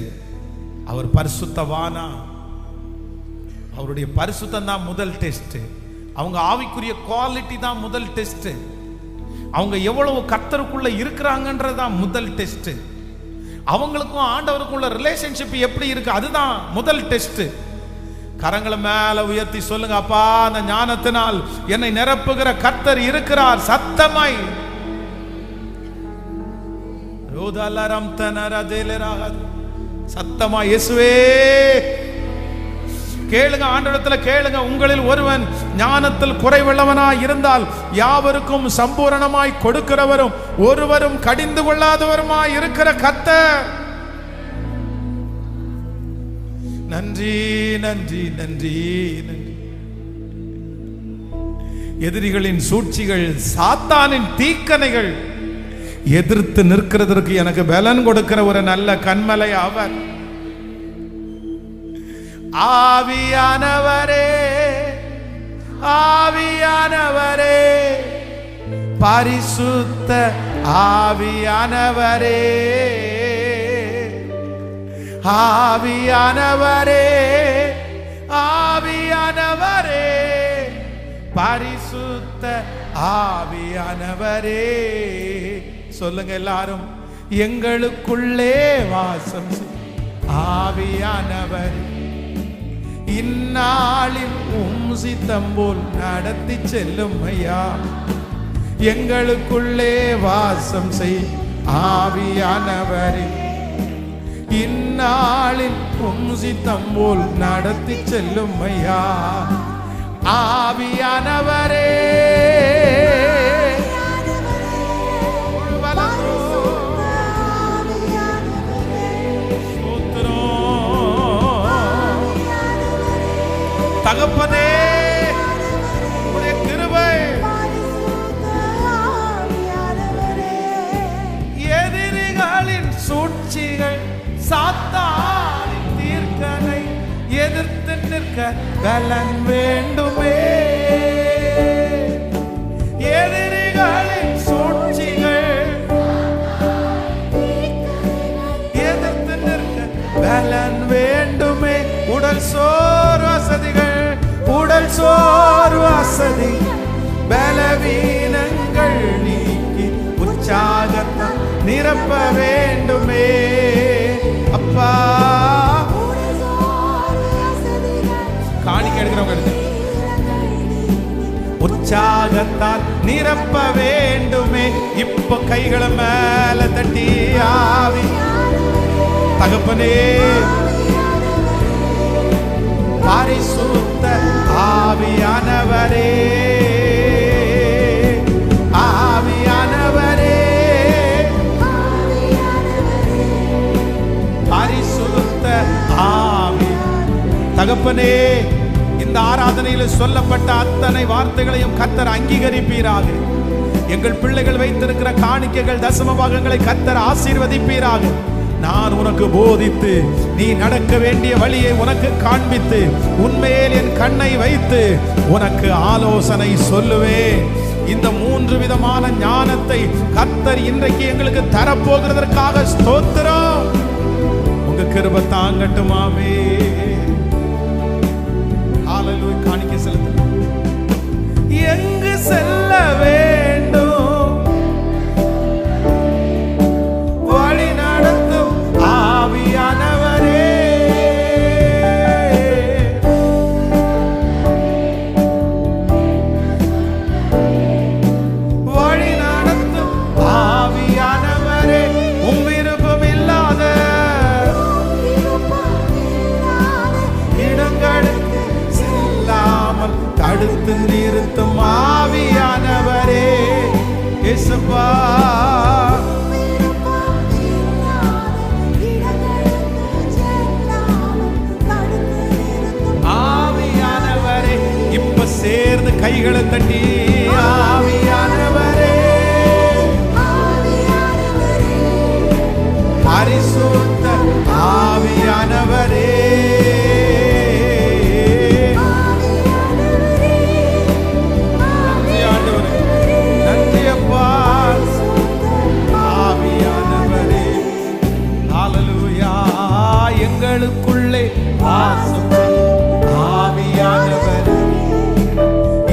அவர் பரிசுத்தவானா, அவருடைய பரிசுத்தம் தான் முதல் டெஸ்ட். அவங்க ஆவிக்குரிய குவாலிட்டி தான் முதல் டெஸ்ட். அவங்க எவ்வளவு கர்த்தருக்குள்ள இருக்கிறாங்கன்றது தான் முதல் டெஸ்ட். அவங்களுக்கும் ஆண்டவருக்குள்ள ரிலேஷன்ஷிப் எப்படி இருக்கு, அதுதான் முதல் டெஸ்ட். கரங்களை மேல உயர்த்தி சொல்லுங்க, அப்பா, அந்த ஞானத்தினால் என்னை நிரப்புகிற கர்த்தர் இருக்கிறார். சத்தமாய் சத்தமா இயேசுவே கேளுங்க, ஆண்டவரிடத்துல கேளுங்க. உங்களில் ஒருவன் ஞானத்தில் குறைவுள்ளவனாய் இருந்தால் யாவருக்கும் சம்பூரணமாய் கொடுக்கிறவரும் ஒருவரும் கடிந்து கொள்ளாதவருமாய் இருக்கிற கர்த்தர். நன்றி நன்றி நன்றி நன்றி. எதிரிகளின் சூழ்ச்சிகள், சாத்தானின் தீக்கணைகள் எதிர்த்து நிற்கிறதற்கு எனக்கு பலன் கொடுக்கிற ஒரு நல்ல கண்மலை அவர். ஆவியானவரே, ஆவியானவரே, பரிசுத்த ஆவியானவரே, ஆவியானவரே, ஆவியானவரே, பரிசுத்த ஆவியானவரே. சொல்லுங்க எல்லாரும், எங்களுக்குள்ளே வாசம் ஆவியானவர், இந்நாளில் சித்தம் போல் நடத்தி செல்லும் ஐயா. எங்களுக்குள்ளே வாசம் செய் ஆவியானவரே, இந்நாளில் சித்தம் போல் நடத்தி செல்லும் ஐயா. ஆவியானவரே, நிற்க பலன் வேண்டுமே. எதிரிகளின் சூழ்ச்சிகள் எதிர்த்து நிற்க பலன் வேண்டுமே. உடல் சோர்வு அசதிகள், உடல் சோர்வு அசதி பலவீனங்கள் நீக்கி உற்சாகத்தை நிரப்ப வேண்டுமே. அப்பா காணிக்கை எடுக்கிறவங்க எடுத்து உற்சாகத்தால் நிரப்ப வேண்டுமே. இப்ப கைகளை மேல தட்டி ஆவி தகப்பனே பரிசுத்த ஆவியானவரே, ஆவியானவரே, பரிசுத்த ஆவி. தகப்பனே இந்த ஆராதனையில் சொல்லப்பட்ட அத்தனை வார்த்தைகளையும் கர்த்தர் அங்கீகரிப்பீராக. எங்கள் பிள்ளைகள் வைத்திருக்கிற காணிக்கைகள் தசம பாகங்களை கர்த்தர் ஆசீர்வதிப்பீராக. நான் உனக்கு போதித்து நீ நடக்க வேண்டிய வழியை உனக்கு காண்பித்து உண்மையில் என் கண்ணை வைத்து உனக்கு ஆலோசனை சொல்லுவேன். இந்த 3 விதமான ஞானத்தை கர்த்தர் இன்றைக்கு எங்களுக்கு தரப்போகிறதற்காக ஸ்தோத்திரம். உங்க கிருபை தாங்கட்டுமாமே. ஹல்லேலூயா. காணிக்கை செலுத்து. எங்கு செல்ல வேண்டும் வழி நடத்தும் ஆவியானவரே, வழி நடத்தும் ஆவியானவரே. உம் விருப்பம் இல்லாத இடங்களுக்கு செல்லாமல் தடுத்து நிறுத்தும் ஆவியானவரே. இயேசுவா ஆவியானவரே, இப்ப சேர்ந்து கைகளை தட்டி ஆவியானவரே, பரிசுத்த ஆவியானவரே, எங்களுக்குள்ளே வாசம் ஆவியானவரே,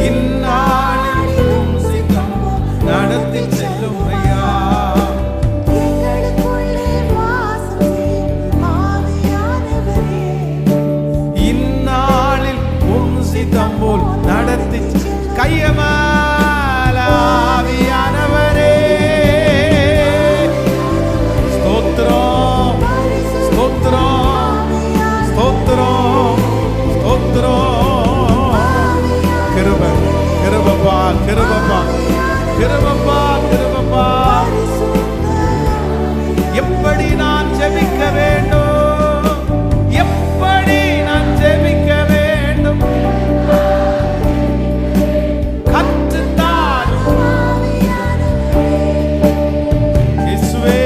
இந்நாளிலும் சித்தம் நடத்தி செல்லும் ஐயா. இந்நாளில் உம் சித்தம் போல் நடத்தி கையமால ஆவியானவரே. ஸ்தோத்திரம் ஸ்தோத்திரம் ஸ்தோத்திரம் ஸ்தோத்திரம். கிருபை கிருபப்பா கிருபப்பா கிருபப்பா கிருபப்பா. எப்படி நான் ஜெபிக்க வேண்டும், எப்படி நான் ஜெபிக்க வேண்டும் கற்றுத்தான் இயேசுவே.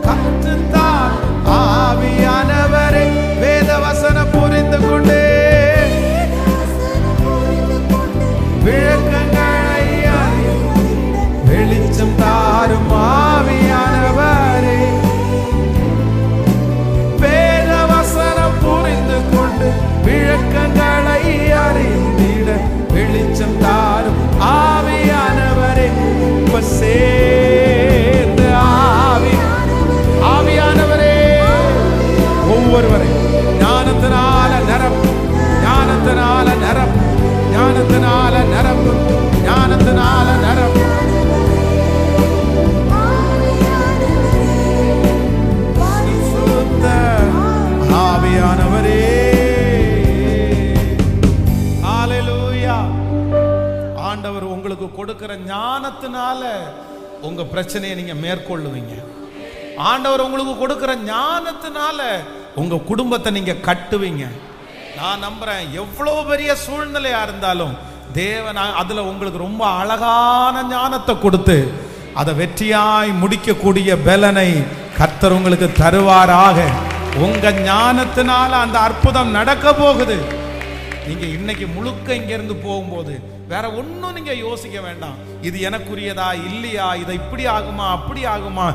கற்றுத்தான் ஆவியானவரே. வேத வசனம் புரிந்து கொண்டே விளக்கங்களை வெளிச்சம் தாரும் ஆவியானவரே. வேத வசனம் புரிந்து கொண்டு விளக்கங்களை அறிந்திட வெளிச்சம் தாரும் ஆவியானவரே. இப்ப சேர்ந்து ஆவியானவரே ஒவ்வொருவரை ஞானத்தினால நிரப்பு, ஞானத்தினால நிரப்பு, ஞானத்தினால நிரப்பு, ஞானத்தினால நிரப்பு. ஆவியானவரே. ஹல்லேலூயா. ஆண்டவர் உங்களுக்கு கொடுக்கிற ஞானத்தினால உங்க பிரச்சனையை நீங்க மேற்கொள்ளுவீங்க. ஆண்டவர் உங்களுக்கு கொடுக்கிற ஞானத்தினால உங்க குடும்பத்தை நீங்க கட்டுவீங்க. நான் நம்புறேன், எவ்வளவு பெரிய சூழ்நிலையா இருந்தாலும் தேவன் அதுல உங்களுக்கு ரொம்ப அழகான ஞானத்தை கொடுத்து அதை வெற்றியாய் முடிக்கக்கூடிய பலனை கர்த்தர் உங்களுக்கு தருவாராக. உங்க ஞானத்தினால அந்த அற்புதம் நடக்க போகுது. நீங்க இன்னைக்கு முழுக்க இங்க இருந்து போகும்போது வேற ஒன்னும் நீங்க யோசிக்க வேண்டாம். இது எனக்குரியதா இல்லையா, இதை இப்படி ஆகுமா அப்படி ஆகுமா,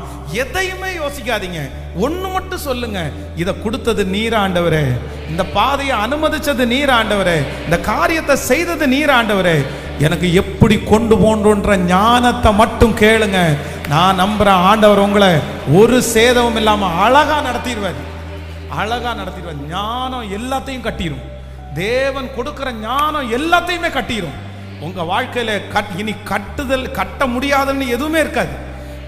எதையுமே யோசிக்காதீங்க. ஒண்ணு மட்டும் சொல்லுங்க, இதை கொடுத்தது நீர் ஆண்டவரே, இந்த பாதையை அனுமதிச்சது நீர் ஆண்டவரே, இந்த காரியத்தை செய்தது நீர் ஆண்டவரே, எனக்கு எப்படி கொண்டு போன்ற ஞானத்தை மட்டும் கேளுங்க. நான் நம்புறேன் ஆண்டவர் உங்களை ஒரு சேதமும் இல்லாம அழகா நடத்திடுவார். அழகா நடத்திடுவார். ஞானம் எல்லாத்தையும் கட்டிடும். தேவன் கொடுக்கிற ஞானம் எல்லாத்தையுமே கட்டிடும். உங்க வாழ்க்கையில இனி கட்ட முடியாதுன்னு எதுவுமே இருக்காது.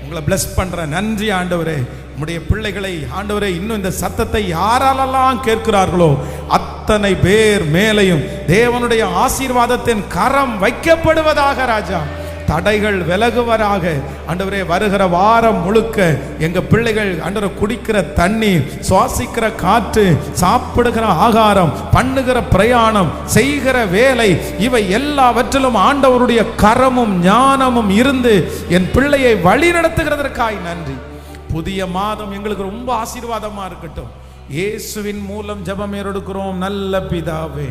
உங்களை பிளஸ் பண்ற. நன்றி ஆண்டவரே. உம்முடைய பிள்ளைகளை ஆண்டவரே இன்னும் இந்த சத்தத்தை யாராலெல்லாம் கேட்கிறார்களோ அத்தனை பேர் மேலையும் தேவனுடைய ஆசீர்வாதத்தின் கரம் வைக்கப்படுவதாக ராஜா. தடைகள் விலகுவராக ஆண்டவரே. வருகிற வாரம் முழுக்க எங்க பிள்ளைகள் ஆண்டவரே குடிக்கிற தண்ணீர், சுவாசிக்கிற காற்று, சாப்பிடுகிற ஆகாரம், பண்ணுகிற பிரயாணம், செய்கிற வேலை, இவை எல்லாவற்றிலும் ஆண்டவருடைய கரமும் ஞானமும் இருந்து என் பிள்ளையை வழி நடத்துகிறதற்காய் நன்றி. புதிய மாதம் எங்களுக்கு ரொம்ப ஆசீர்வாதமா இருக்கட்டும். இயேசுவின் மூலம் ஜெபம் எடுக்கிறோம் நல்ல பிதாவே,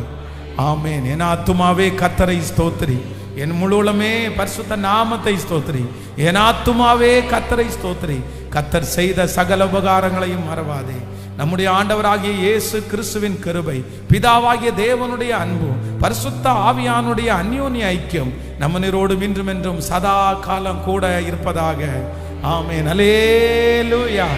ஆமென். என் ஆத்துமாவே கர்த்தரை ஸ்தோத்திரி, என் முழுவலுமே பரிசுத்த நாமத்தை ஸ்தோத்திரி. என் ஆத்துமாவே கர்த்தரை ஸ்தோத்திரி. கர்த்தர் செய்த சகல உபகாரங்களையும் மறவாதே. நம்முடைய ஆண்டவராகிய இயேசு கிறிஸ்துவின் கிருபை, பிதாவாகிய தேவனுடைய அன்பு, பரிசுத்த ஆவியானுடைய அந்யோன்ய ஐக்கியம் நம்மனோடு இன்றும் என்றும் சதா காலம் கூட இருப்பதாக. ஆமென். அல்லேலூயா.